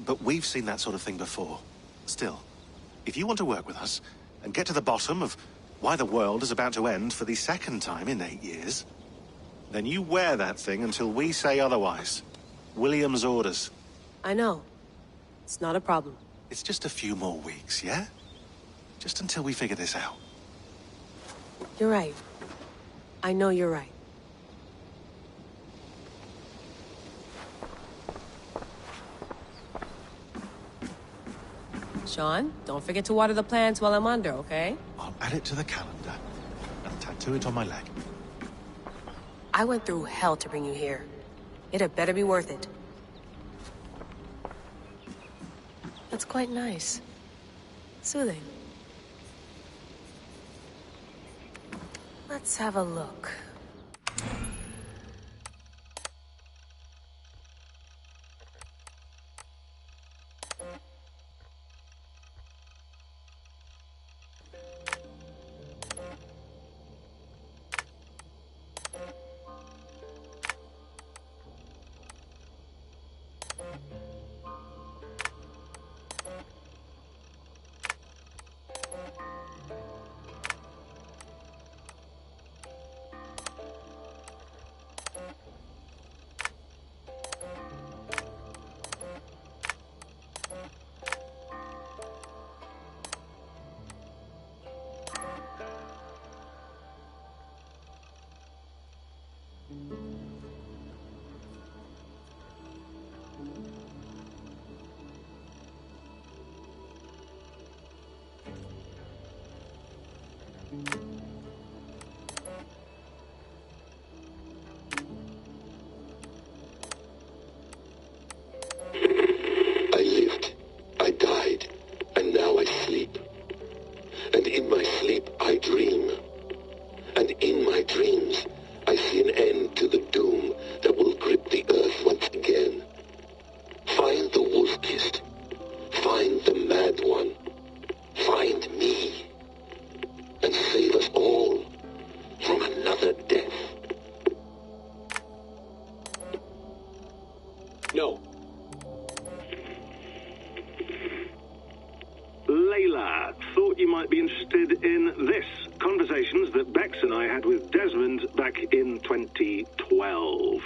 But we've seen that sort of thing before. Still, if you want to work with us and get to the bottom of why the world is about to end for the second time in 8 years, then you wear that thing until we say otherwise. William's orders. I know. It's not a problem. It's just a few more weeks, yeah? Just until we figure this out. You're right. I know you're right. Sean, don't forget to water the plants while I'm under, okay? I'll add it to the calendar and tattoo it on my leg. I went through hell to bring you here. It had better be worth it. That's quite nice. Soothing. Let's have a look. I lived, I died, and now I sleep. And in my sleep I dream. And in my dreams I see an end to the doom that will grip the earth once again. Find the wolf-kissed. Find the mad one. Find me. And save us all from another death. No. Layla, thought you might be interested in this. Conversations that Bex and I had with Desmond back in 2012.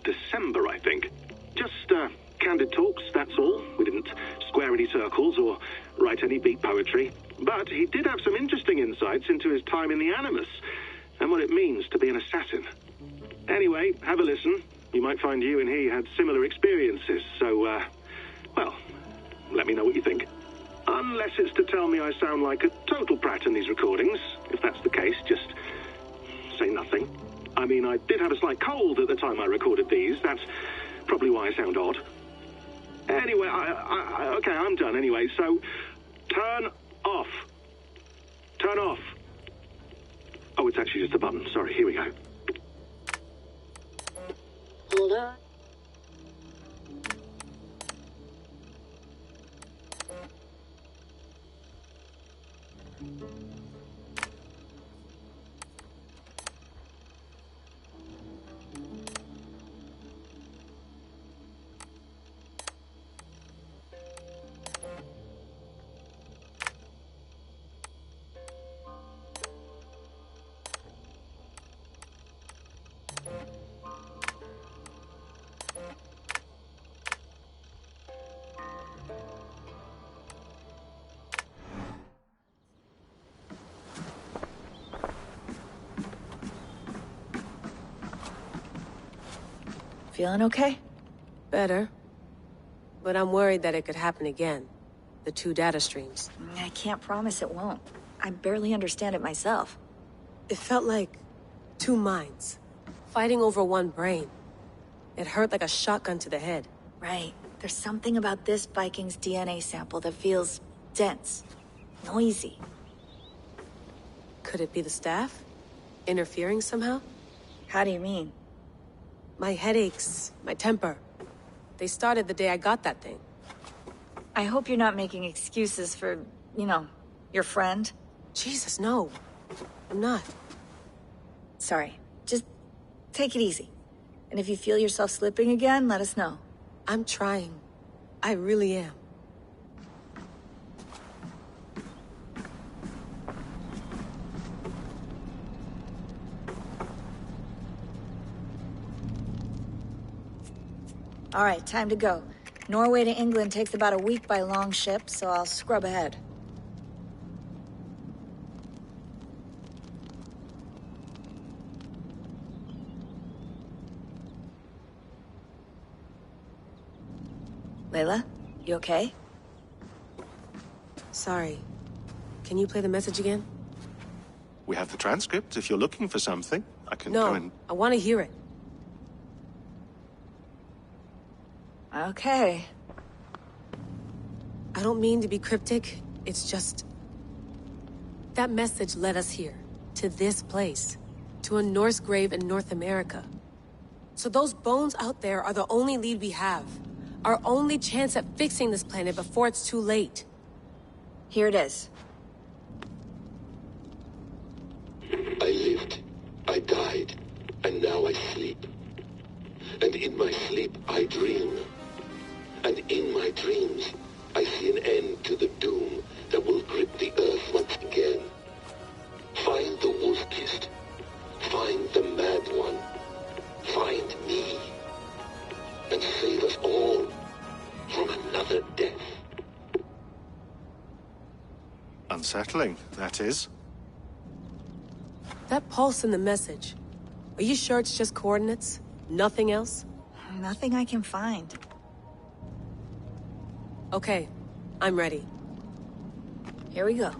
December, I think. Just, candid talks, that's all. We didn't square any circles or write any beat poetry. But he did have some interesting insights into his time in the Animus and what it means to be an assassin. Anyway, have a listen. You might find you and he had similar experiences, so, well, let me know what you think. Unless it's to tell me I sound like a total prat in these recordings. If that's the case, just say nothing. I mean, I did have a slight cold at the time I recorded these. That's probably why I sound odd. Anyway, okay, I'm done anyway, so turn off. Turn off. Oh, it's actually just a button. Sorry, here we go. Hold on. Feeling okay? Better. But I'm worried that it could happen again. The 2 data streams. I can't promise it won't. I barely understand it myself. It felt like 2 minds, fighting over 1 brain. It hurt like a shotgun to the head. Right. There's something about this Viking's DNA sample that feels dense, noisy. Could it be the staff? Interfering somehow? How do you mean? My headaches, my temper. They started the day I got that thing. I hope you're not making excuses for, you know, your friend. Jesus, no. I'm not. Sorry. Just take it easy. And if you feel yourself slipping again, let us know. I'm trying. I really am. All right, time to go. Norway to England takes about a week by long ship, so I'll scrub ahead. Layla, you okay? Sorry. Can you play the message again? We have the transcript. If you're looking for something, I can No, go and... I want to hear it. Okay. I don't mean to be cryptic. It's just... that message led us here. To this place. To a Norse grave in North America. So those bones out there are the only lead we have. Our only chance at fixing this planet before it's too late. Here it is. I lived, I died, and now I sleep. And in my sleep I dream. And in my dreams I see an end to the doom that will grip the earth once again. Find the wolf-kissed. Find the mad one. Find me. And save us all from another death. Unsettling, that is. That pulse in the message. Are you sure it's just coordinates? Nothing else? Nothing I can find. Okay, I'm ready. Here we go.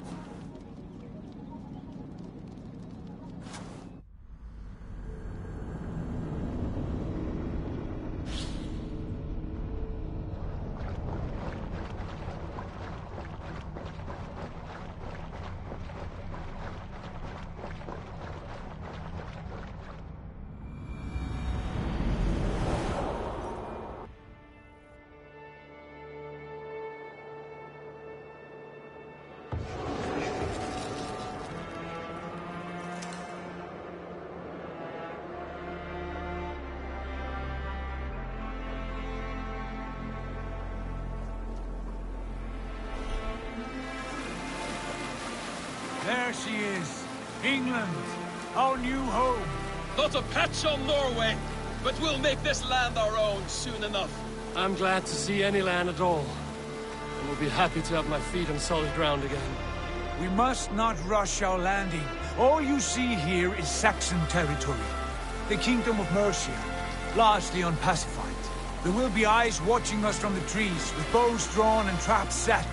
There she is. England, our new home. Not a patch on Norway, but we'll make this land our own soon enough. I'm glad to see any land at all. And will be happy to have my feet on solid ground again. We must not rush our landing. All you see here is Saxon territory. The Kingdom of Mercia, largely unpacified. There will be eyes watching us from the trees, with bows drawn and traps set.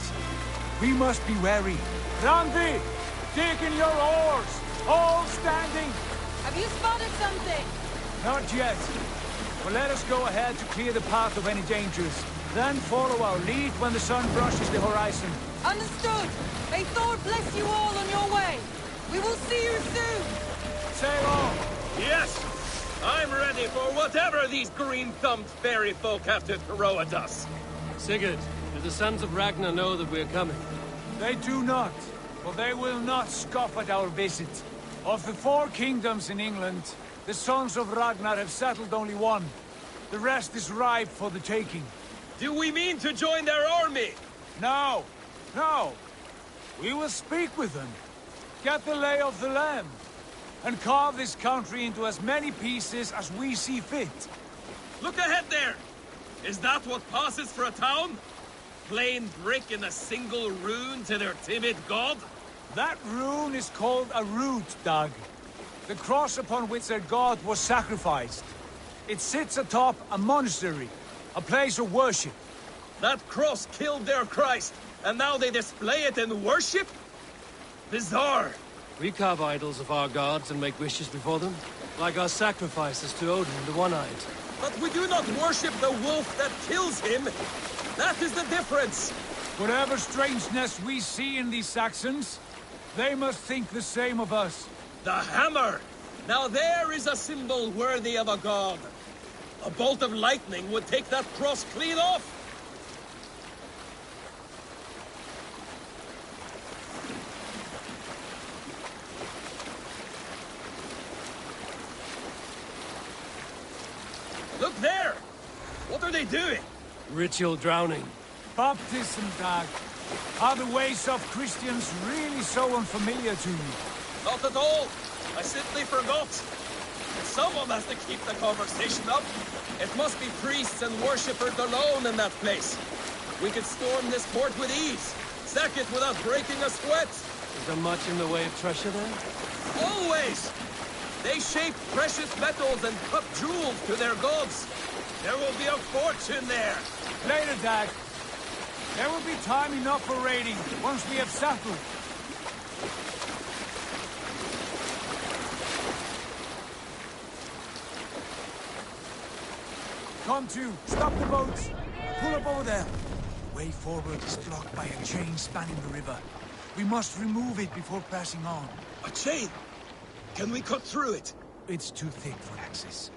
We must be wary. Randi, dig in your oars! All standing! Have you spotted something? Not yet. But let us go ahead to clear the path of any dangers. Then follow our lead when the sun brushes the horizon. Understood! May Thor bless you all on your way! We will see you soon! Sail on! Yes! I'm ready for whatever these green-thumbed fairy folk have to throw at us. Sigurd, do the sons of Ragnar know that we're coming? They do not, for they will not scoff at our visit. Of the 4 kingdoms in England, the sons of Ragnar have settled only one. The rest is ripe for the taking. Do we mean to join their army? No, no. We will speak with them, get the lay of the land, and carve this country into as many pieces as we see fit. Look ahead there! Is that what passes for a town? Plain brick in a single rune to their timid god? That rune is called a root, Dag. The cross upon which their god was sacrificed. It sits atop a monastery, a place of worship. That cross killed their Christ, and now they display it in worship? Bizarre. We carve idols of our gods and make wishes before them, like our sacrifices to Odin, the One-Eyed. But we do not worship the wolf that kills him. That is the difference. Whatever strangeness we see in these Saxons, they must think the same of us. The hammer! Now there is a symbol worthy of a god. A bolt of lightning would take that cross clean off. Look there! What are they doing? Ritual drowning. Baptism, Dag. Are the ways of Christians really so unfamiliar to you? Not at all. I simply forgot. Someone has to keep the conversation up. It must be priests and worshippers alone in that place. We could storm this port with ease. Sack it without breaking a sweat. Is there much in the way of treasure there? Always! They shape precious metals and cut jewels to their gods. There will be a fortune there. Later, Dag. There will be time enough for raiding once we have settled. Come to. Stop the boats. Pull up over there. Way forward is blocked by a chain spanning the river. We must remove it before pressing on. A chain? Can we cut through it? It's too thick for access.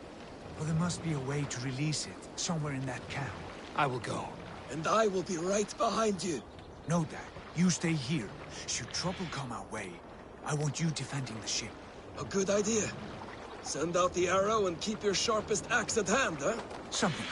But there must be a way to release it, somewhere in that camp. I will go. And I will be right behind you. No, Dad. You stay here. Should trouble come our way, I want you defending the ship. A good idea. Send out the arrow and keep your sharpest axe at hand, huh? Something.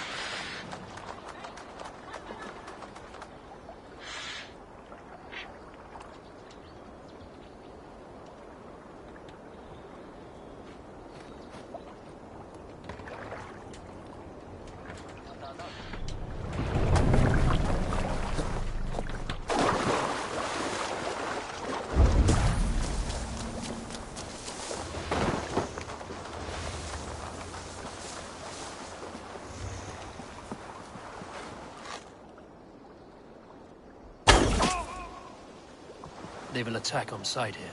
They will attack on sight here.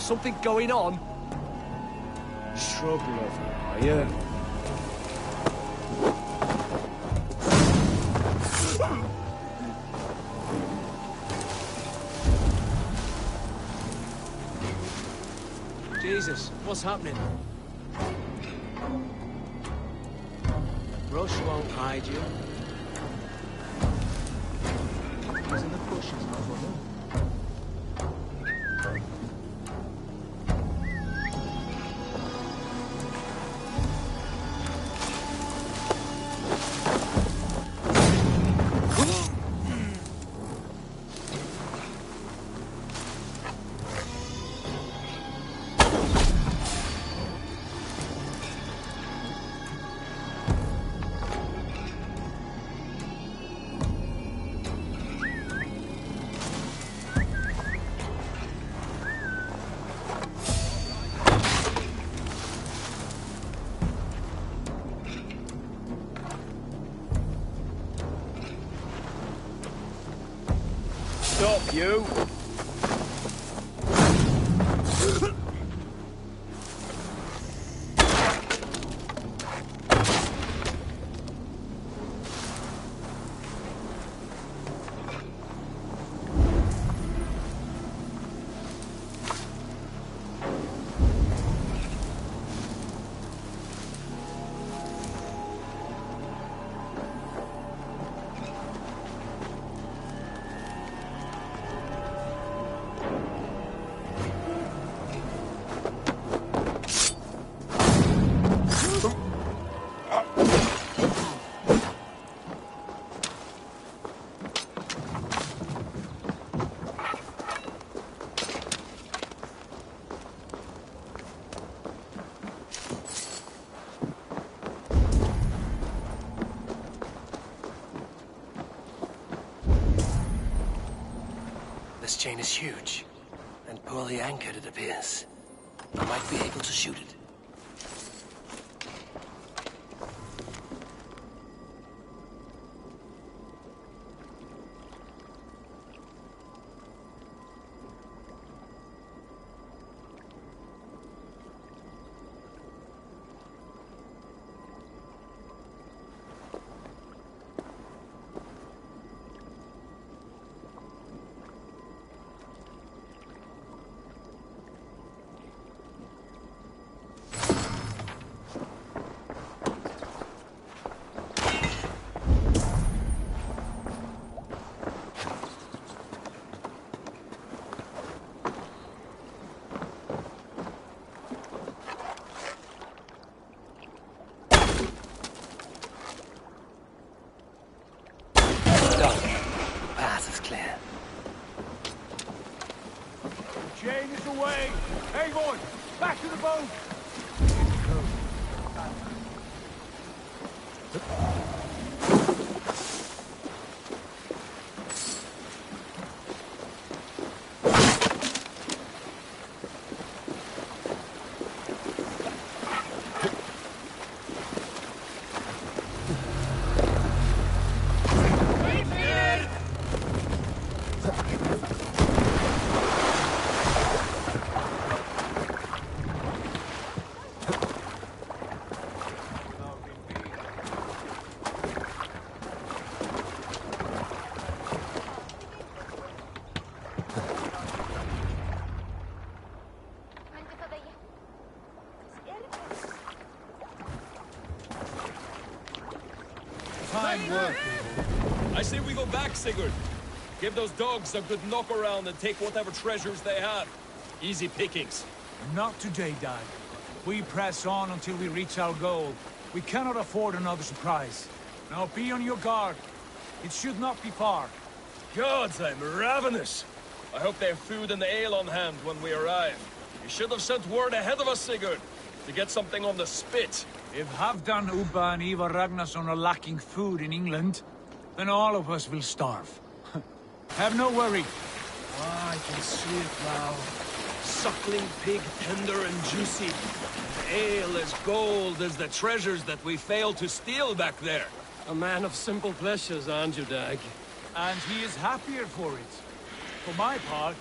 Something going on? Shrub lover, are you? Jesus, what's happening? Brush won't hide you. He's in the bushes, my brother. Stop, you! This chain is huge, and poorly anchored, it appears. I might be able to shoot it. Chain is away! Hang on! Back to the boat! Fine work. I say we go back, Sigurd. Give those dogs a good knock around and take whatever treasures they have. Easy pickings. Not today, Dad. We press on until we reach our goal. We cannot afford another surprise. Now be on your guard. It should not be far. Gods, I'm ravenous. I hope they have food and ale on hand when we arrive. You should have sent word ahead of us, Sigurd, to get something on the spit. If Halfdan, Ubba and Ivar Ragnarsson are lacking food in England, then all of us will starve. Have no worry. Ah, I can see it now. Suckling pig, tender and juicy. Ale as gold as the treasures that we failed to steal back there. A man of simple pleasures, aren't you, Dag? And he is happier for it. For my part,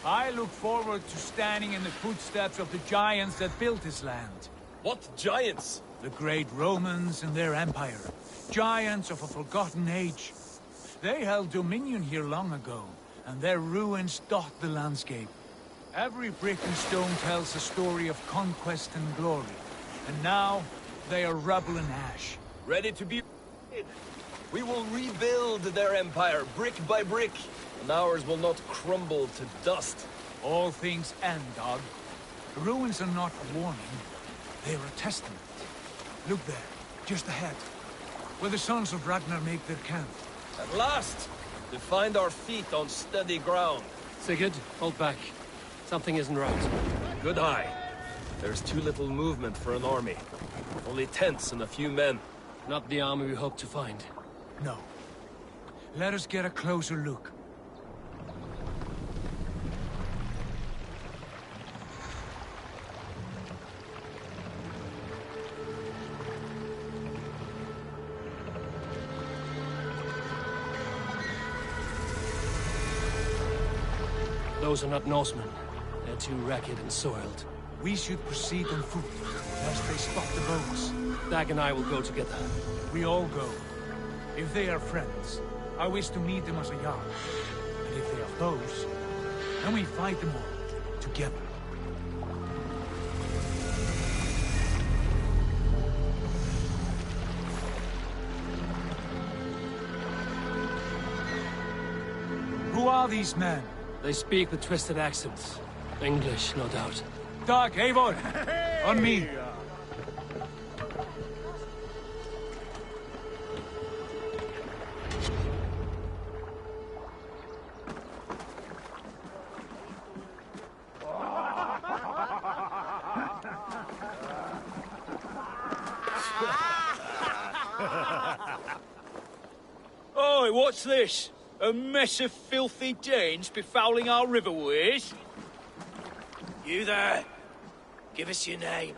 I look forward to standing in the footsteps of the giants that built this land. What giants? The great Romans and their empire. Giants of a forgotten age. They held dominion here long ago, and their ruins dot the landscape. Every brick and stone tells a story of conquest and glory. And now, they are rubble and ash. Ready to be... We will rebuild their empire, brick by brick, and ours will not crumble to dust. All things end, dog. The ruins are not a warning. They are a testament. Look there, just ahead, where the sons of Ragnar make their camp. At last, we find our feet on steady ground. Sigurd, hold back. Something isn't right. Good eye. There's too little movement for an army. Only tents and a few men. Not the army we hope to find. No. Let us get a closer look. Those are not Norsemen. They're too ragged and soiled. We should proceed on foot, lest they spot the boats. Dag and I will go together. We all go. If they are friends, I wish to meet them as a Jarl. And if they are foes, then we fight them all, together. Who are these men? They speak with twisted accents. English, no doubt. Dag, Eivor! On me! Oi, what's this? A mess of filthy Danes befouling our riverways? You there! Give us your name.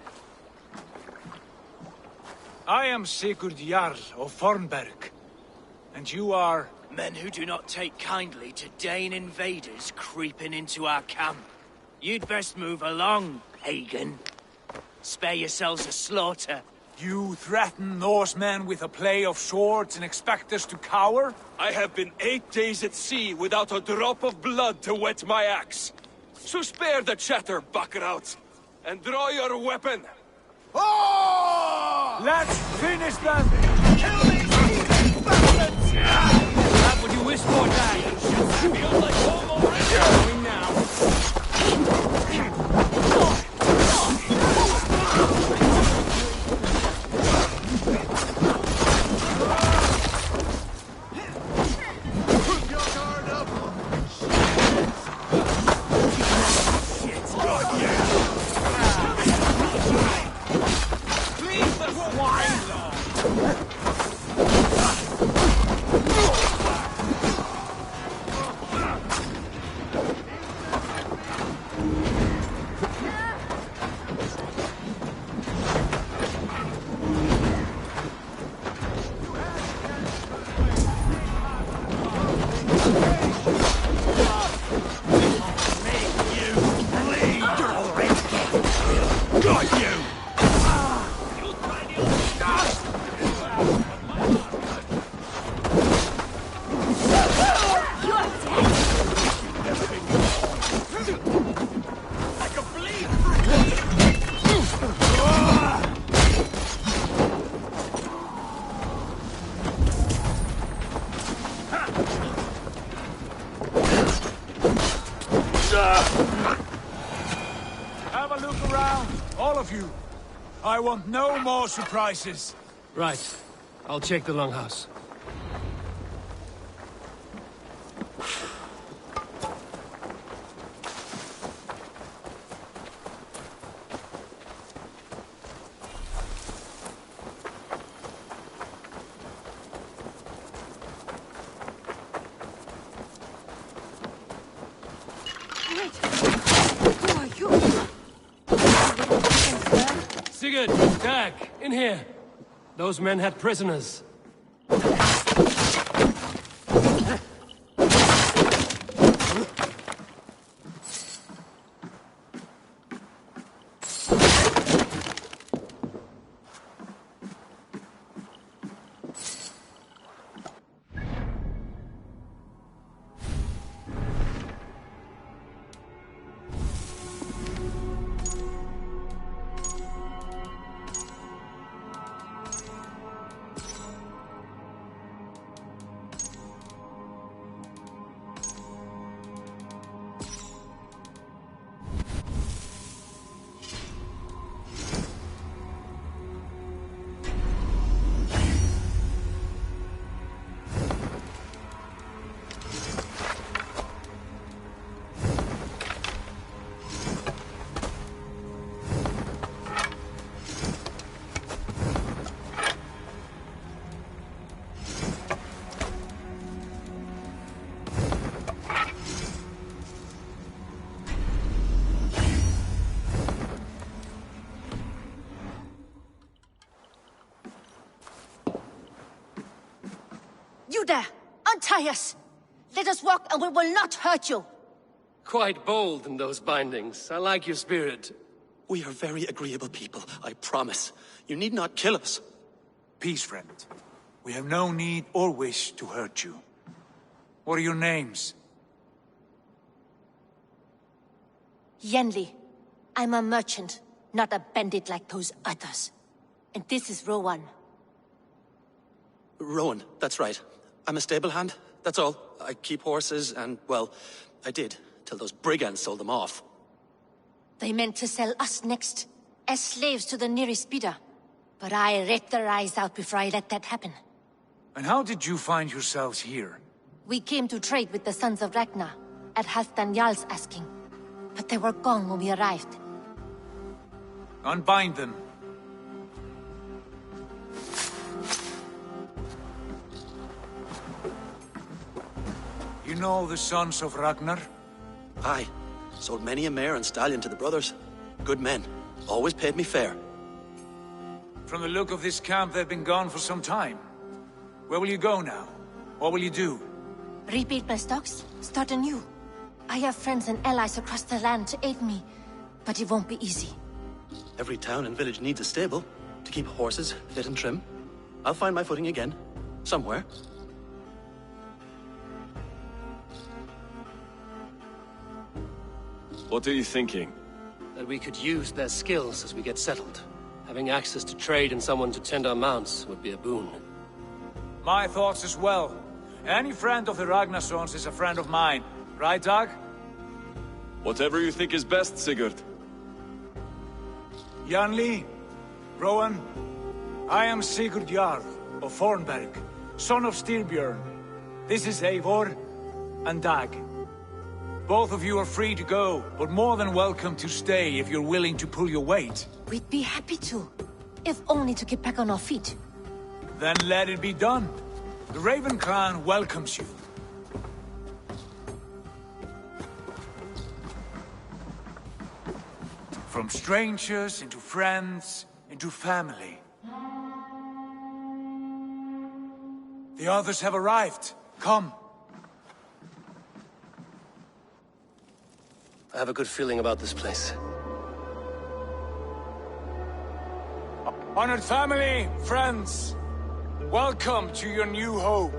I am Sigurd Jarl of Fornberg. And you are... Men who do not take kindly to Dane invaders creeping into our camp. You'd best move along, pagan. Spare yourselves a slaughter. You threaten Norsemen with a play of swords and expect us to cower? I have been 8 days at sea without a drop of blood to wet my axe. So spare the chatter, buckerouts, and draw your weapon. Oh! Let's finish them! Kill these bastards! That what you wish for, Dag? It feels like home already. Going now. Have a look around, all of you. I want no more surprises. Right. I'll check the longhouse. Sigurd! Dag! In here! Those men had prisoners. You there! Untie us! Let us walk and we will not hurt you! Quite bold in those bindings. I like your spirit. We are very agreeable people, I promise. You need not kill us. Peace, friend. We have no need or wish to hurt you. What are your names? Yenli. I'm a merchant, not a bandit like those others. And this is Rowan. Rowan, that's right. I'm a stable hand, that's all. I keep horses and, well, I did, till those brigands sold them off. They meant to sell us next, as slaves to the nearest bidder. But I ripped their eyes out before I let that happen. And how did you find yourselves here? We came to trade with the Sons of Ragnar, at Halfdan Jarl's asking. But they were gone when we arrived. Unbind them. You know the Sons of Ragnar? Aye. Sold many a mare and stallion to the brothers. Good men. Always paid me fair. From the look of this camp, they've been gone for some time. Where will you go now? What will you do? Rebuild my stocks, start anew. I have friends and allies across the land to aid me, but it won't be easy. Every town and village needs a stable to keep horses fit and trim. I'll find my footing again, somewhere. What are you thinking? That we could use their skills as we get settled. Having access to trade and someone to tend our mounts would be a boon. My thoughts as well. Any friend of the Ragnarsons is a friend of mine. Right, Dag? Whatever you think is best, Sigurd. Janli, Rowan, I am Sigurd Jarl of Fornberg, son of Styrbjörn. This is Eivor and Dag. Both of you are free to go, but more than welcome to stay if you're willing to pull your weight. We'd be happy to, if only to get back on our feet. Then let it be done. The Raven clan welcomes you. From strangers into friends, into family. The others have arrived. Come. I have a good feeling about this place. Honored family, friends, welcome to your new home.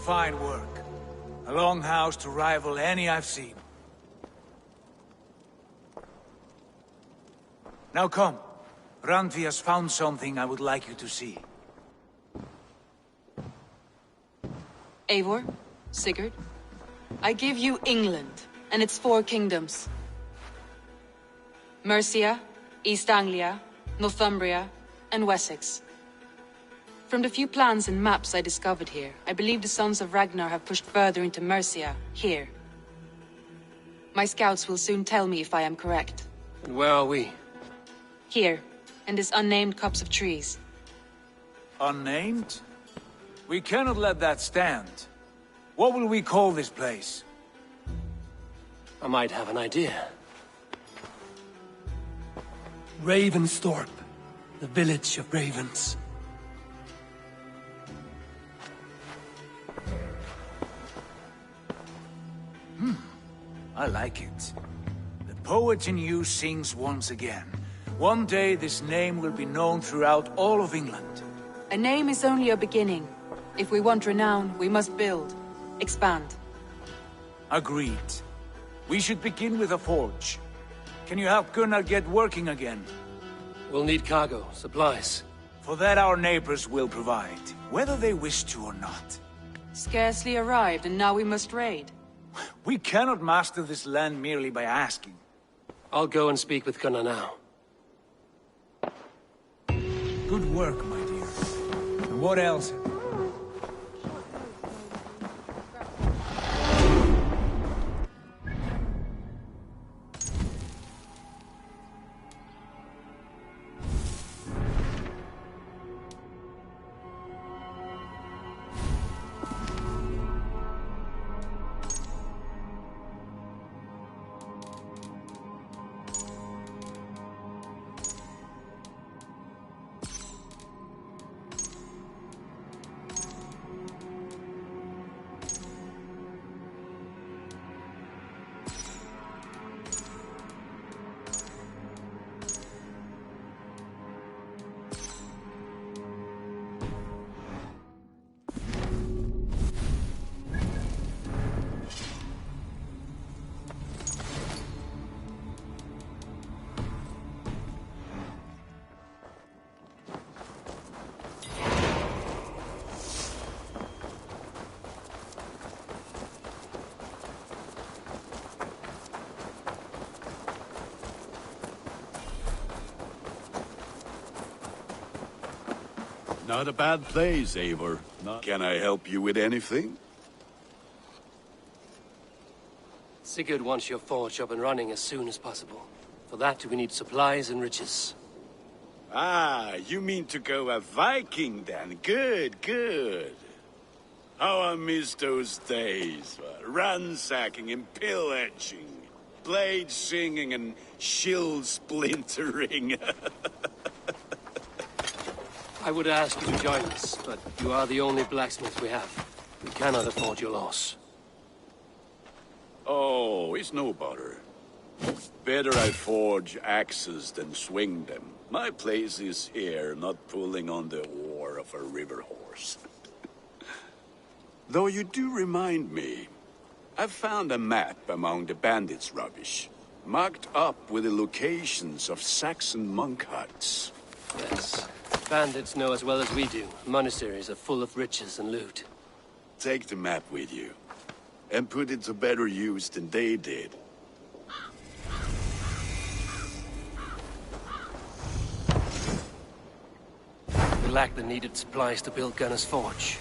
Fine work. A longhouse to rival any I've seen. Now come. Randvi has found something I would like you to see. Eivor, Sigurd, I give you England and its 4 kingdoms. Mercia, East Anglia, Northumbria, and Wessex. From the few plans and maps I discovered here, I believe the Sons of Ragnar have pushed further into Mercia, here. My scouts will soon tell me if I am correct. And where are we? Here, in this unnamed copse of trees. Unnamed? We cannot let that stand. What will we call this place? I might have an idea. Ravensthorpe, the village of ravens. I like it. The poet in you sings once again. One day this name will be known throughout all of England. A name is only a beginning. If we want renown, we must build. Expand. Agreed. We should begin with a forge. Can you help Gunnar get working again? We'll need cargo, supplies. For that our neighbors will provide, whether they wish to or not. Scarcely arrived, and now we must raid. We cannot master this land merely by asking. I'll go and speak with Gunnar now. Good work, my dear. And what else? Not a bad place, Eivor. Can I help you with anything? Sigurd wants your forge up and running as soon as possible. For that, we need supplies and riches. Ah, you mean to go a Viking then? Good, good. How I miss those days. Ransacking and pillaging. Blade singing and shield splintering. I would ask you to join us, but you are the only blacksmith we have. We cannot afford your loss. Oh, it's no bother. Better I forge axes than swing them. My place is here, not pulling on the oar of a river horse. Though you do remind me, I found a map among the bandits' rubbish, marked up with the locations of Saxon monk huts. Yes. Bandits know as well as we do. Monasteries are full of riches and loot. Take the map with you, and put it to better use than they did. We lack the needed supplies to build Gunnar's forge.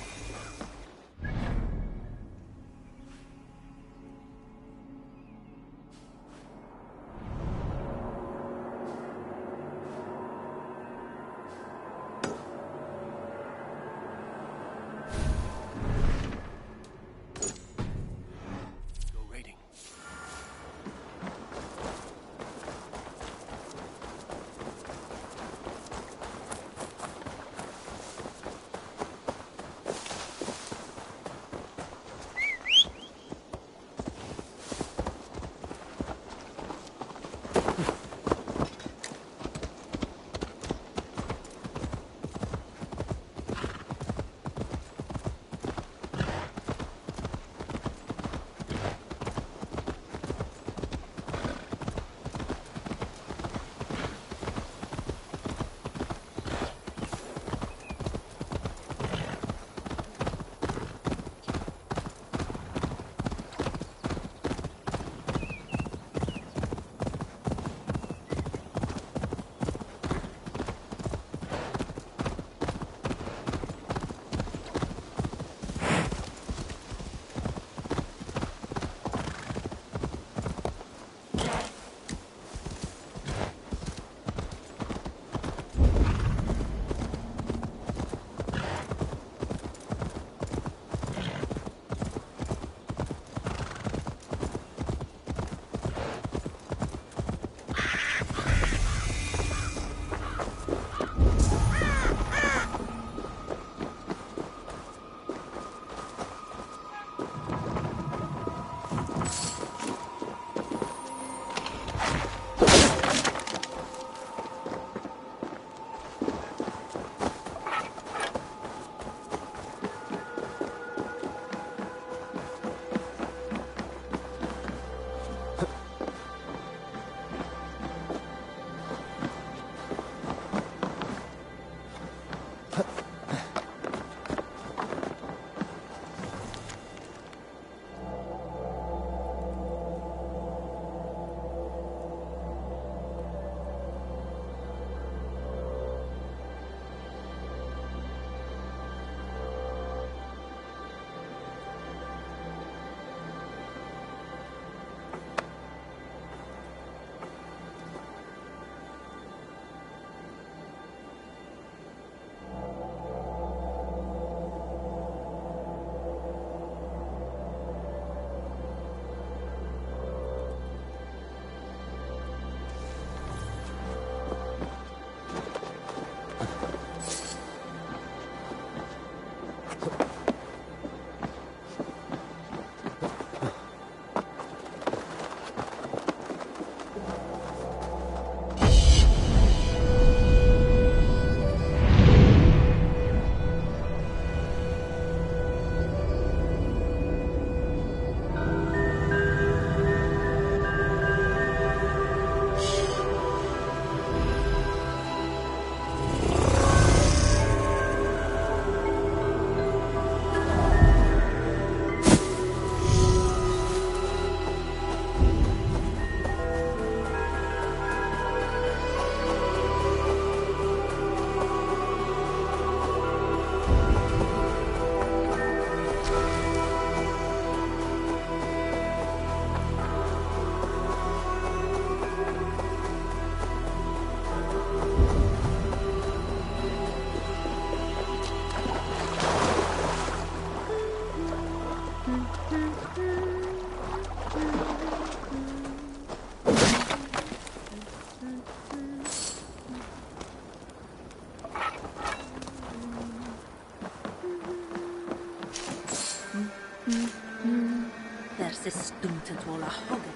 se stuntet wala hugget.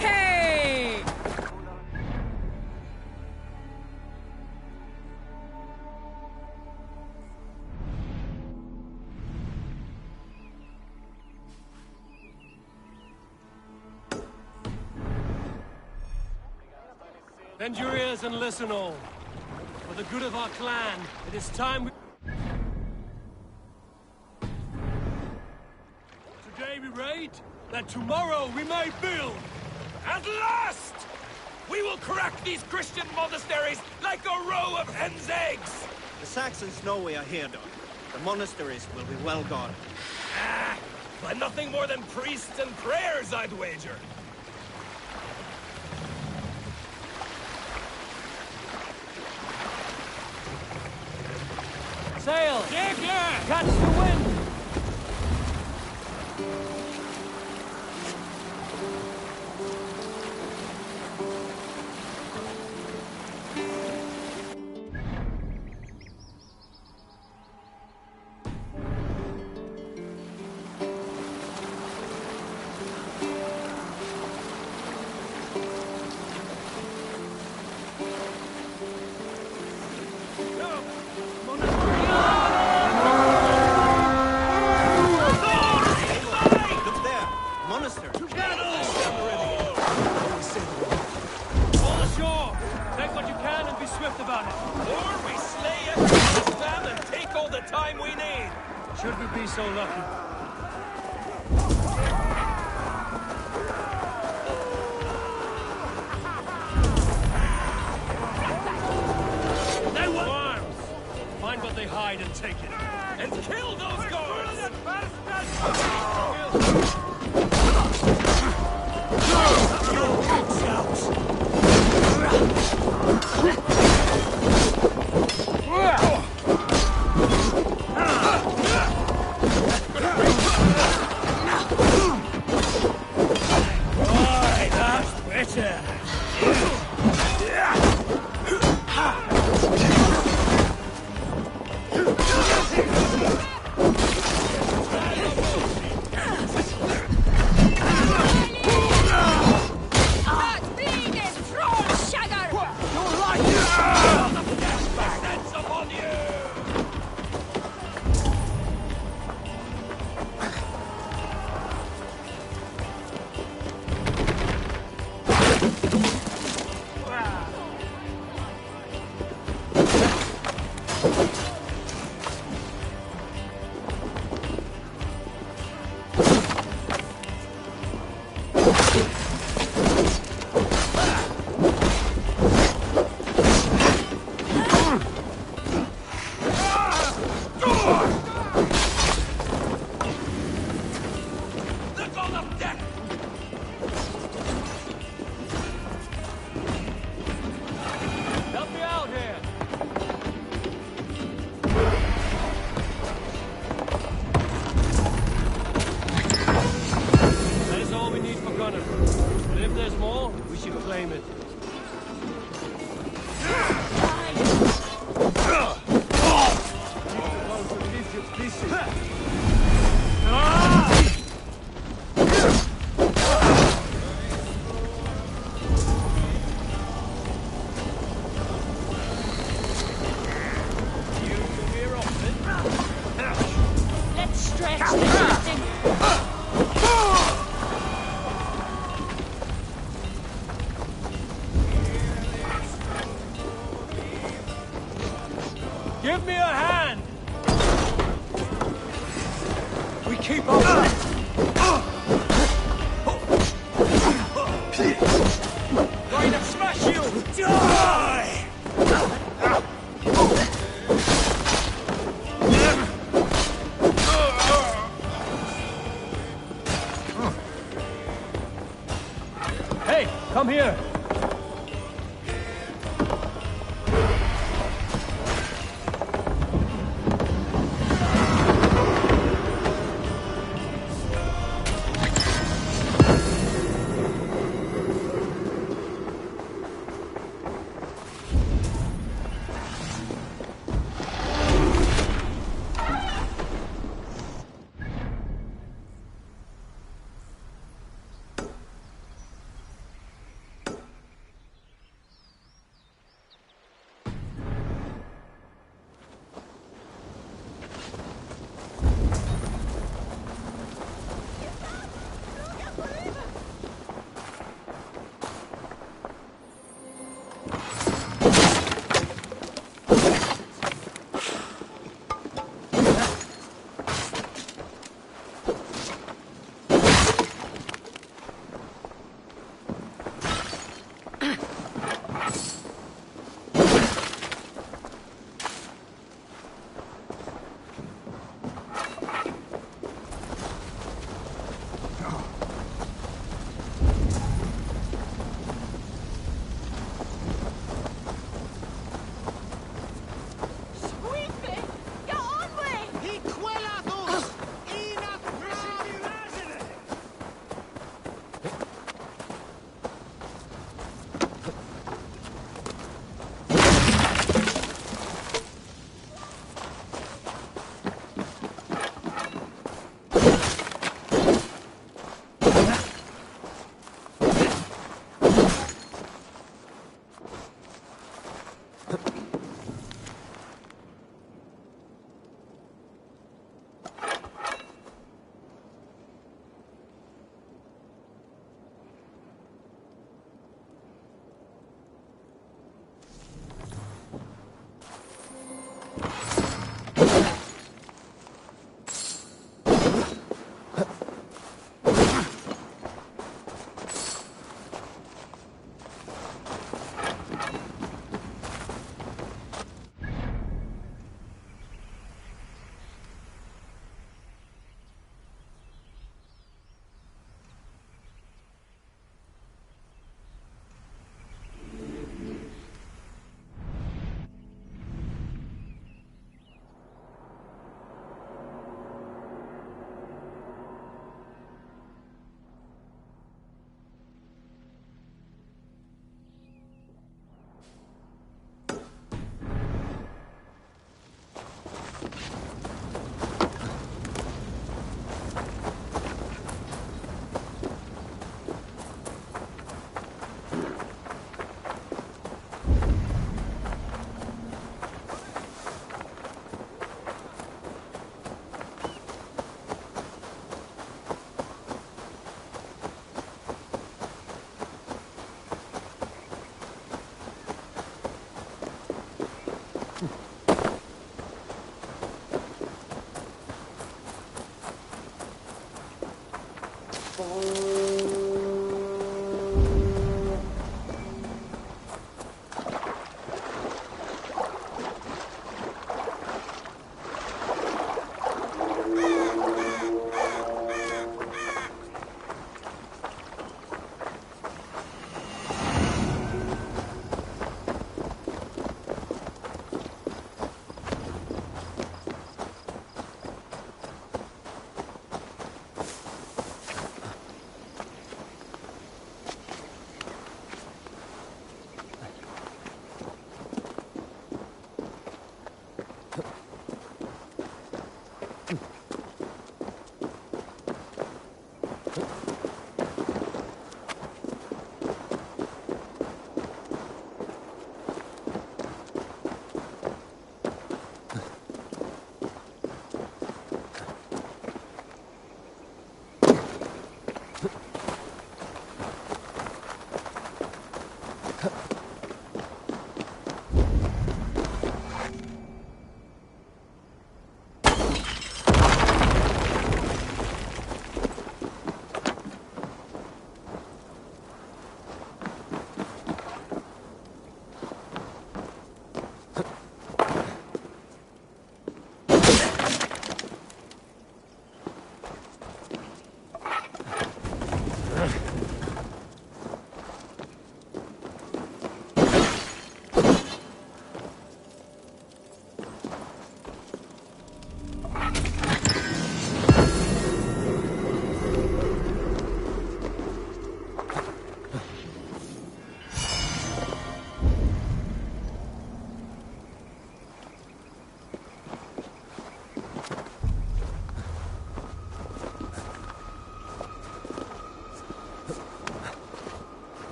Hey! Bend your ears and listen all. For the good of our clan, it is time we... Today we raid, that tomorrow we may build. At last! We will crack these Christian monasteries like a row of hen's eggs! The Saxons know we are here, Doc. The monasteries will be well guarded. By nothing more than priests and prayers, I'd wager. Sail! Catch the wind! Should we be so lucky? They want arms! Find what they hide and take it. And kill those guards! Give me a hand! We keep up. Right trying to smash you! Die! Hey, come here!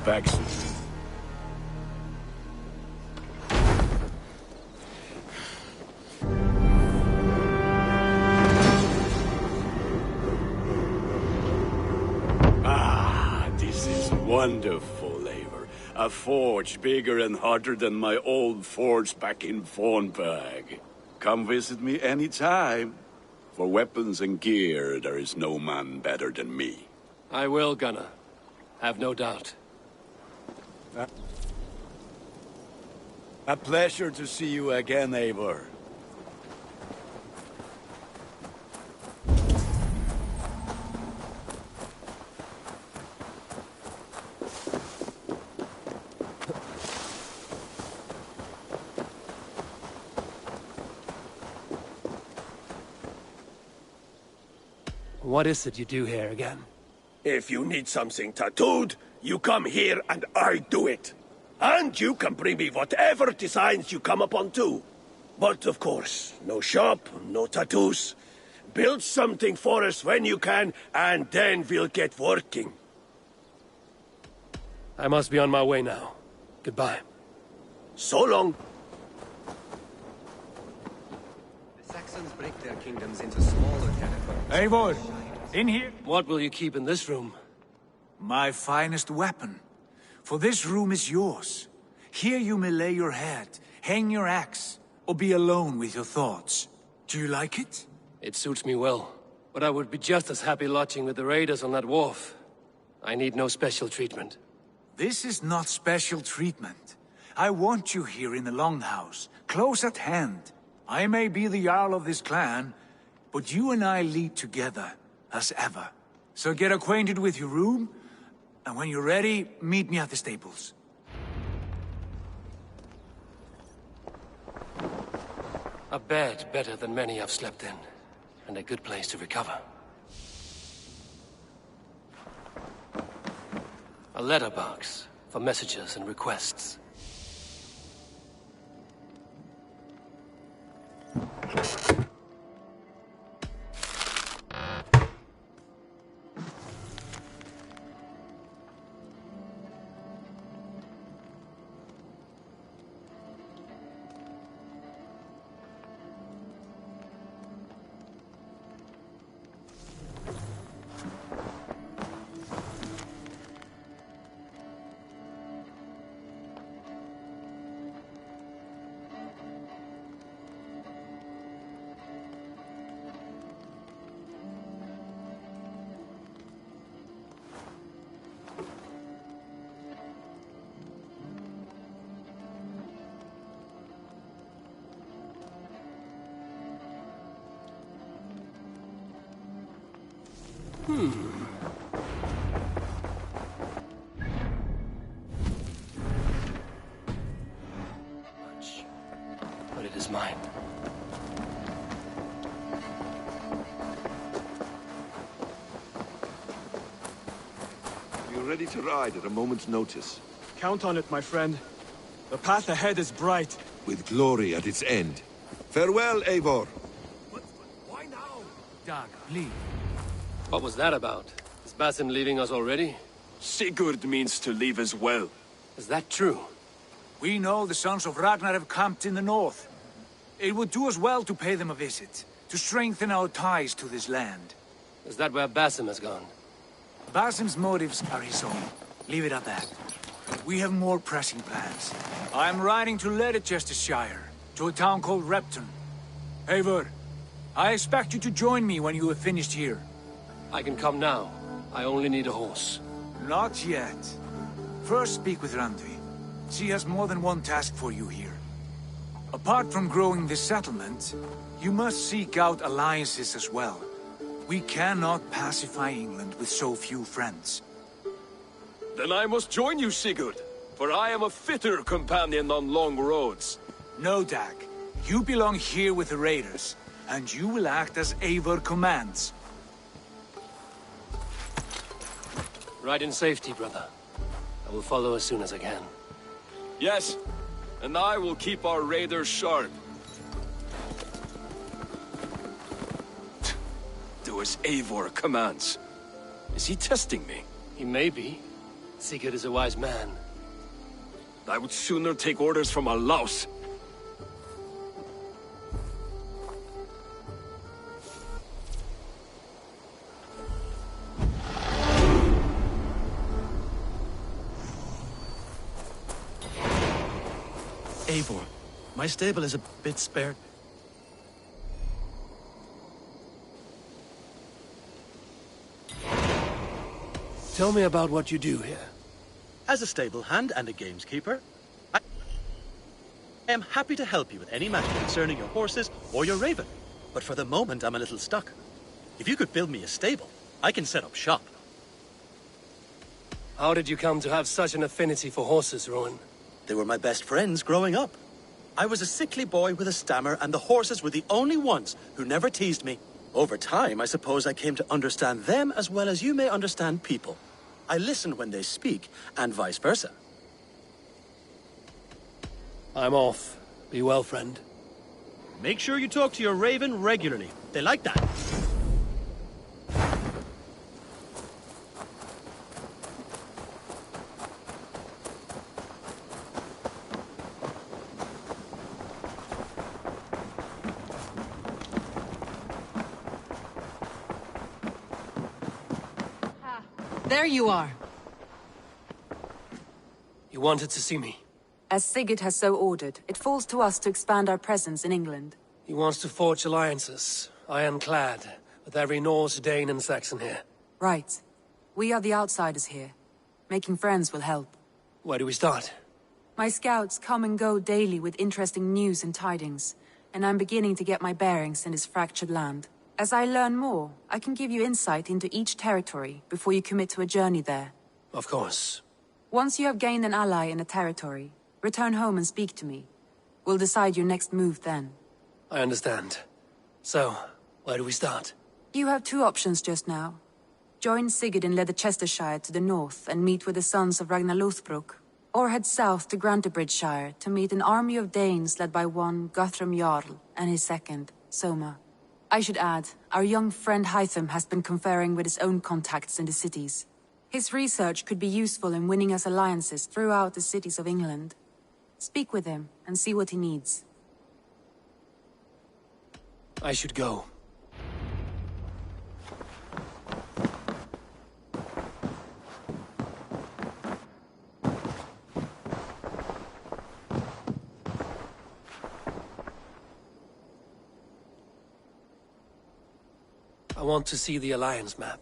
back soon. This is wonderful, Eivor. A forge bigger and hotter than my old forge back in Fornburg. Come visit me anytime. For weapons and gear, there is no man better than me. I will, Gunnar. Have no doubt. A pleasure to see you again, Eivor. What is it you do here again? If you need something tattooed, you come here and I do it. And you can bring me whatever designs you come upon too. But of course, no shop, no tattoos. Build something for us when you can, and then we'll get working. I must be on my way now. Goodbye. So long. The Saxons break their kingdoms into smaller territories. Eivor, in here. What will you keep in this room? My finest weapon. For this room is yours. Here you may lay your head, hang your axe, or be alone with your thoughts. Do you like it? It suits me well. But I would be just as happy lodging with the raiders on that wharf. I need no special treatment. This is not special treatment. I want you here in the Longhouse, close at hand. I may be the Jarl of this clan, but you and I lead together, as ever. So get acquainted with your room, and when you're ready, meet me at the stables. A bed better than many I've slept in, and a good place to recover. A letterbox for messages and requests. Much, but it is mine. You're ready to ride at a moment's notice. Count on it, my friend. The path ahead is bright. With glory at its end. Farewell, Eivor. Why now? Dag, leave. What was that about? Is Basim leaving us already? Sigurd means to leave as well. Is that true? We know the sons of Ragnar have camped in the north. It would do us well to pay them a visit, to strengthen our ties to this land. Is that where Basim has gone? Basim's motives are his own. Leave it at that. We have more pressing plans. I am riding to Leicestershire, to a town called Repton. Eivor, I expect you to join me when you have finished here. I can come now. I only need a horse. Not yet. First speak with Randvi. She has more than one task for you here. Apart from growing this settlement, you must seek out alliances as well. We cannot pacify England with so few friends. Then I must join you, Sigurd, for I am a fitter companion on long roads. No, Dag. You belong here with the raiders, and you will act as Eivor commands. Ride in safety, brother. I will follow as soon as I can. Yes, and I will keep our raiders sharp. Do as Eivor commands. Is he testing me? He may be. Sigurd is a wise man. I would sooner take orders from a louse. Eivor, my stable is a bit spared. Tell me about what you do here. As a stable hand and a gameskeeper, I am happy to help you with any matter concerning your horses or your raven. But for the moment, I'm a little stuck. If you could build me a stable, I can set up shop. How did you come to have such an affinity for horses, Rowan? They were my best friends growing up. I was a sickly boy with a stammer, and the horses were the only ones who never teased me. Over time, I suppose I came to understand them as well as you may understand people. I listen when they speak, and vice versa. I'm off. Be well, friend. Make sure you talk to your raven regularly. They like that. There you are. You wanted to see me? As Sigurd has so ordered, it falls to us to expand our presence in England. He wants to forge alliances, ironclad, with every Norse, Dane and Saxon here. Right. We are the outsiders here. Making friends will help. Where do we start? My scouts come and go daily with interesting news and tidings, and I'm beginning to get my bearings in this fractured land. As I learn more, I can give you insight into each territory before you commit to a journey there. Of course. Once you have gained an ally in a territory, return home and speak to me. We'll decide your next move then. I understand. So, where do we start? You have two options just now. Join Sigurd in Leicestershire to the north and meet with the sons of Ragnar Lothbrok, or head south to Grantebridgeshire to meet an army of Danes led by one Guthrum Jarl and his second, Soma. I should add, our young friend Hytham has been conferring with his own contacts in the cities. His research could be useful in winning us alliances throughout the cities of England. Speak with him and see what he needs. I should go. I want to see the Alliance map.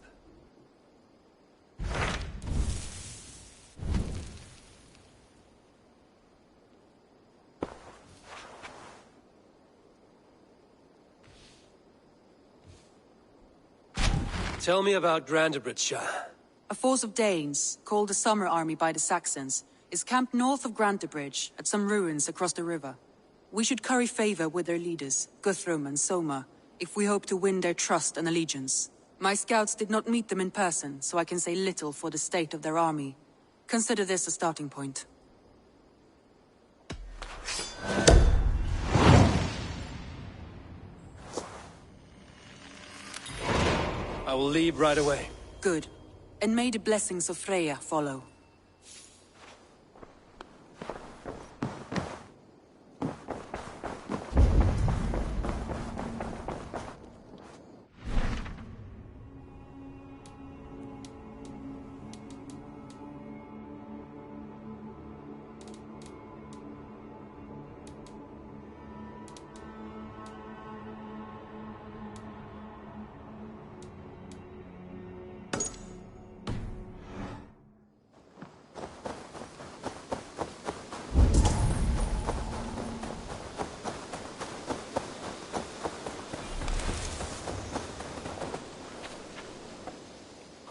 Tell me about Grantebridgeshire. A force of Danes, called the Summer Army by the Saxons, is camped north of Grantebridge at some ruins across the river. We should curry favor with their leaders, Guthrum and Soma, if we hope to win their trust and allegiance. My scouts did not meet them in person, so I can say little for the state of their army. Consider this a starting point. I will leave right away. Good. And may the blessings of Freya follow.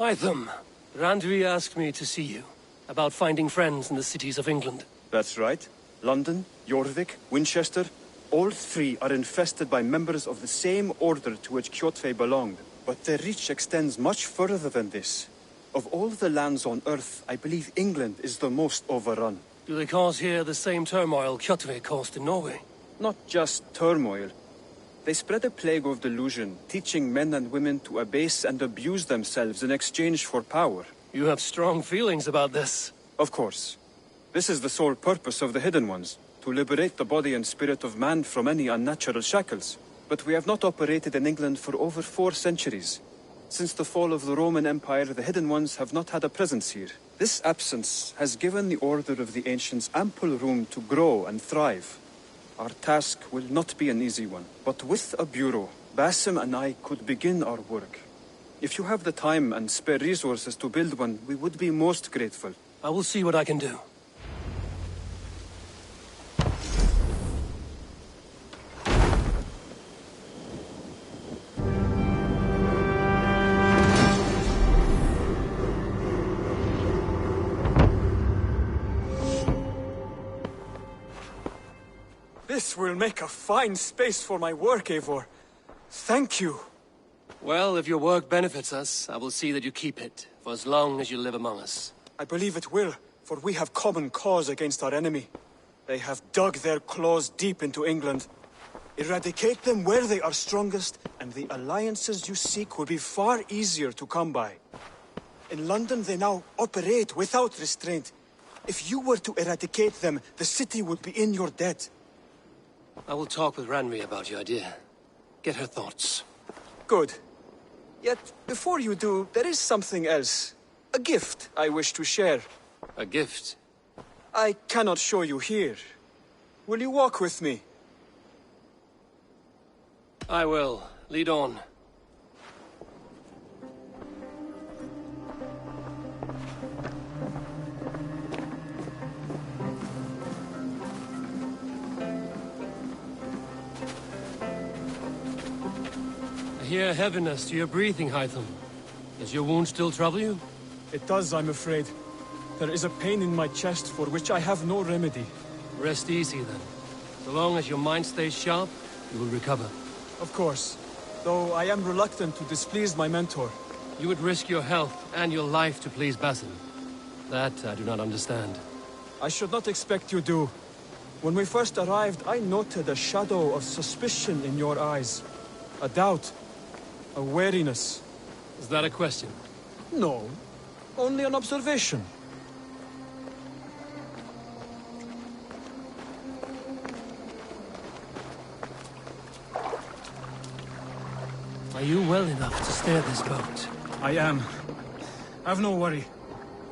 Hytham, Randvi asked me to see you, about finding friends in the cities of England. That's right. London, Jorvik, Winchester, all three are infested by members of the same order to which Kjotve belonged. But their reach extends much further than this. Of all the lands on Earth, I believe England is the most overrun. Do they cause here the same turmoil Kjotve caused in Norway? Not just turmoil. They spread a plague of delusion, teaching men and women to abase and abuse themselves in exchange for power. You have strong feelings about this. Of course. This is the sole purpose of the Hidden Ones, to liberate the body and spirit of man from any unnatural shackles. But we have not operated in England for over 4 centuries. Since the fall of the Roman Empire, the Hidden Ones have not had a presence here. This absence has given the Order of the Ancients ample room to grow and thrive. Our task will not be an easy one, but with a bureau, Basim and I could begin our work. If you have the time and spare resources to build one, we would be most grateful. I will see what I can do. This will make a fine space for my work, Eivor. Thank you. Well, if your work benefits us, I will see that you keep it, for as long as you live among us. I believe it will, for we have common cause against our enemy. They have dug their claws deep into England. Eradicate them where they are strongest, and the alliances you seek will be far easier to come by. In London, they now operate without restraint. If you were to eradicate them, the city would be in your debt. I will talk with Ranri about your idea. Get her thoughts. Good. Yet, before you do, there is something else. A gift I wish to share. A gift? I cannot show you here. Will you walk with me? I will. Lead on. I hear heaviness to your breathing, Hytham. Does your wound still trouble you? It does, I'm afraid. There is a pain in my chest for which I have no remedy. Rest easy, then. So long as your mind stays sharp, you will recover. Of course. Though I am reluctant to displease my mentor. You would risk your health and your life to please Basim. That I do not understand. I should not expect you do. When we first arrived, I noted a shadow of suspicion in your eyes. A doubt. A wariness. Is that a question? No. Only an observation. Are you well enough to steer this boat? I am. Have no worry.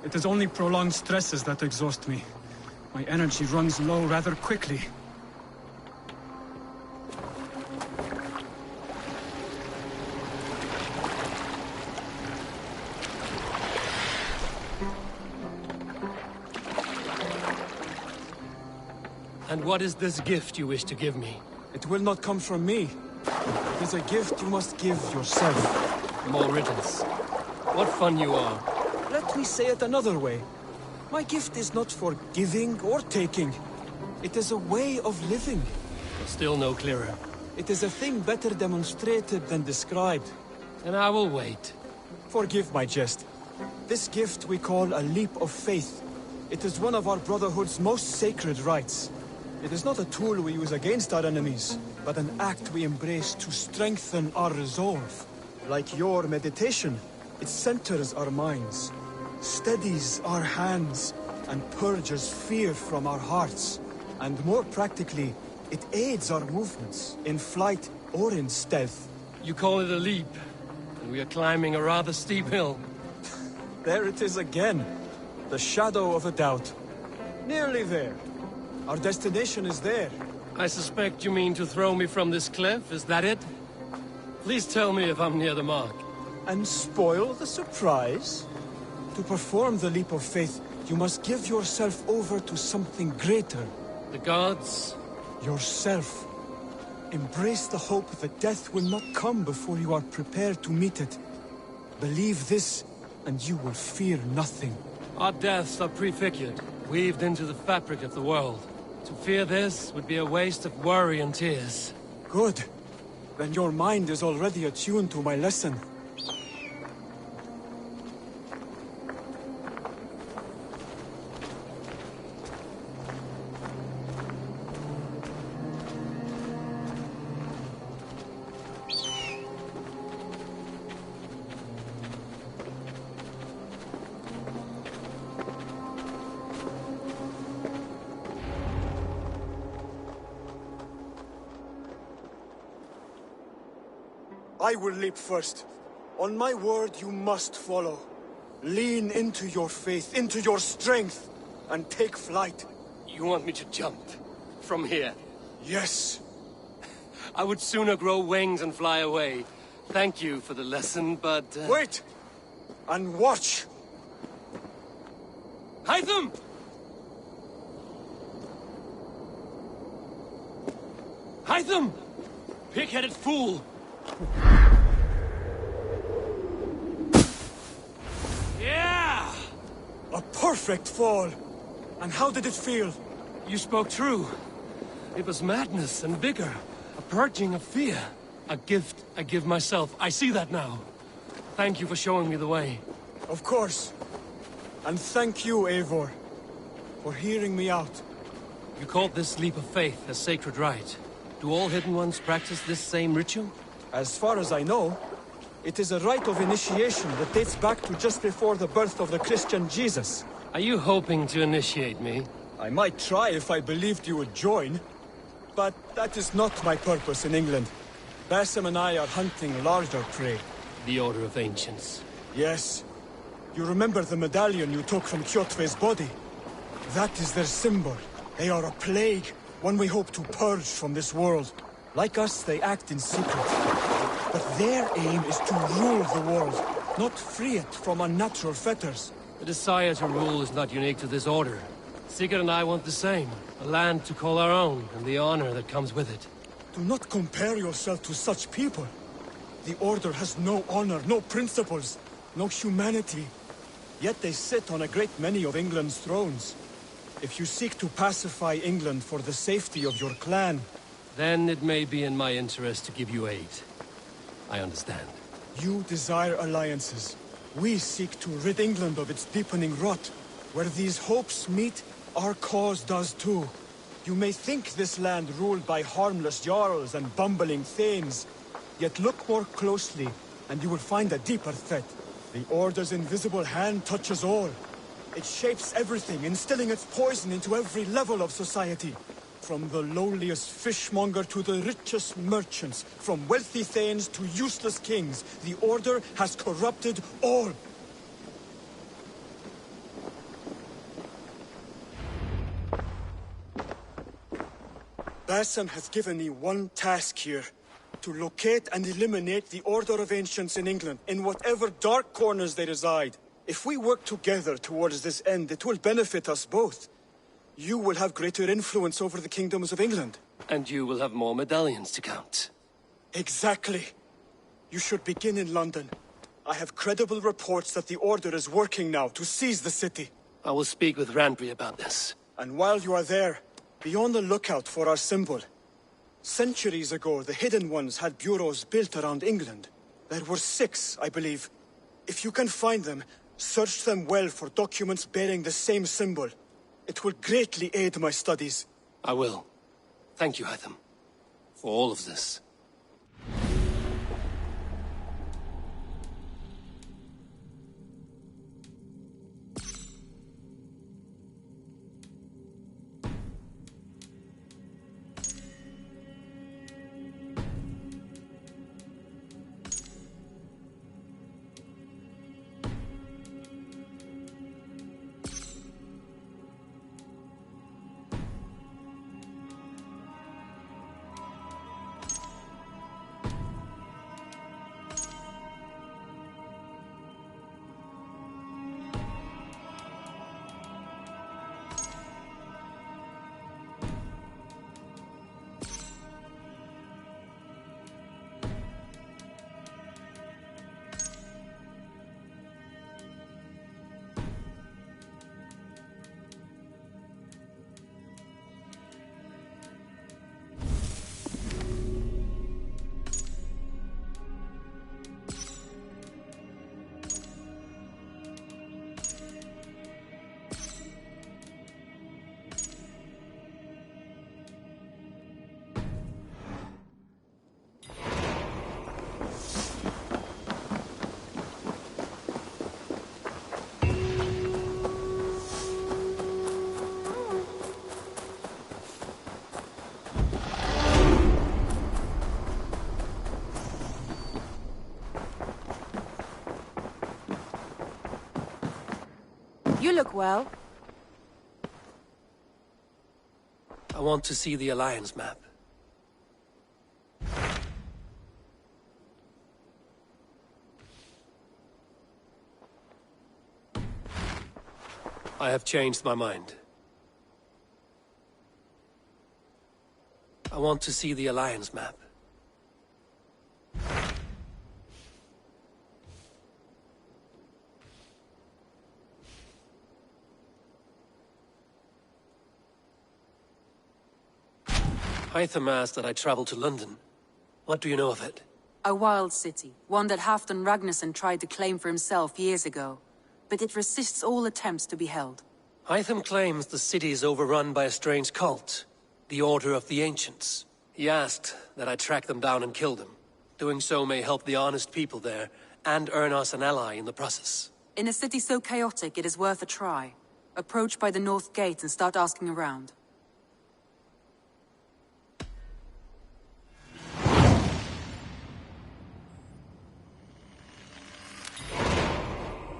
It is only prolonged stresses that exhaust me. My energy runs low rather quickly. And what is this gift you wish to give me? It will not come from me. It is a gift you must give yourself. More riddles. What fun you are. Let me say it another way. My gift is not for giving or taking. It is a way of living. Still no clearer. It is a thing better demonstrated than described. And I will wait. Forgive my jest. This gift we call a leap of faith. It is one of our Brotherhood's most sacred rites. It is not a tool we use against our enemies, but an act we embrace to strengthen our resolve. Like your meditation, it centers our minds, steadies our hands, and purges fear from our hearts. And more practically, it aids our movements, in flight or in stealth. You call it a leap, and we are climbing a rather steep hill. There it is again. The shadow of a doubt. Nearly there. Our destination is there. I suspect you mean to throw me from this cliff, is that it? Please tell me if I'm near the mark. And spoil the surprise? To perform the leap of faith, you must give yourself over to something greater. The gods? Yourself. Embrace the hope that death will not come before you are prepared to meet it. Believe this, and you will fear nothing. Our deaths are prefigured, weaved into the fabric of the world. To fear this would be a waste of worry and tears. Good. Then your mind is already attuned to my lesson. I will leap first. On my word, you must follow. Lean into your faith, into your strength, and take flight. You want me to jump? From here? Yes. I would sooner grow wings and fly away. Thank you for the lesson, but... Wait! And watch! Hytham! Hytham! Pig-headed fool! Yeah! A perfect fall! And how did it feel? You spoke true. It was madness and vigor. A purging of fear. A gift I give myself. I see that now. Thank you for showing me the way. Of course. And thank you, Eivor, for hearing me out. You called this leap of faith a sacred rite. Do all Hidden Ones practice this same ritual? As far as I know, it is a rite of initiation that dates back to just before the birth of the Christian Jesus. Are you hoping to initiate me? I might try if I believed you would join. But that is not my purpose in England. Basim and I are hunting larger prey. The Order of Ancients. Yes. You remember the medallion you took from Kjotve's body? That is their symbol. They are a plague, one we hope to purge from this world. Like us, they act in secret. But their aim is to rule the world, not free it from unnatural fetters. The desire to rule is not unique to this order. Sigurd and I want the same. A land to call our own, and the honor that comes with it. Do not compare yourself to such people. The Order has no honor, no principles, no humanity. Yet they sit on a great many of England's thrones. If you seek to pacify England for the safety of your clan... Then it may be in my interest to give you aid. I understand. You desire alliances. We seek to rid England of its deepening rot. Where these hopes meet, our cause does too. You may think this land ruled by harmless jarls and bumbling thanes. Yet look more closely, and you will find a deeper threat. The Order's invisible hand touches all. It shapes everything, instilling its poison into every level of society. From the lowliest fishmonger to the richest merchants, from wealthy thanes to useless kings, the Order has corrupted all. Basim has given me one task here. To locate and eliminate the Order of Ancients in England, in whatever dark corners they reside. If we work together towards this end, it will benefit us both. You will have greater influence over the kingdoms of England. And you will have more medallions to count. Exactly. You should begin in London. I have credible reports that the Order is working now to seize the city. I will speak with Randbury about this. And while you are there, be on the lookout for our symbol. Centuries ago, the Hidden Ones had bureaus built around England. There were 6, I believe. If you can find them, search them well for documents bearing the same symbol. It will greatly aid my studies. I will. Thank you, Hytham, for all of this. You look well. I want to see the Alliance map. I have changed my mind. I want to see the Alliance map. Hytham asked that I travel to London. What do you know of it? A wild city, one that Halfdan Ragnarsson tried to claim for himself years ago. But it resists all attempts to be held. Hytham claims the city is overrun by a strange cult, the Order of the Ancients. He asked that I track them down and kill them. Doing so may help the honest people there, and earn us an ally in the process. In a city so chaotic, it is worth a try. Approach by the North Gate and start asking around.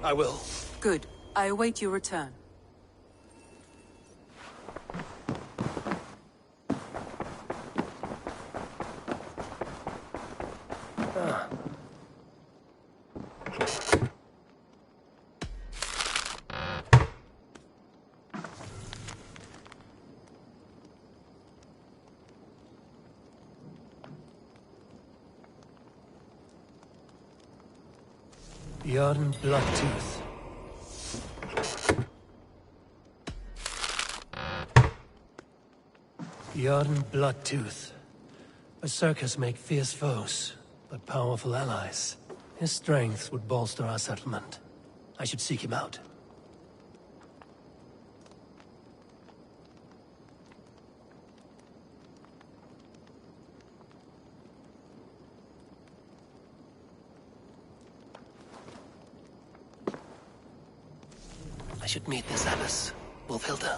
I will. Good. I await your return. Bjorn Bloodtooth. Bjorn Bloodtooth. Berserkers make fierce foes, but powerful allies. His strength would bolster our settlement. I should seek him out. I should meet this Abbess, Wolfhilda.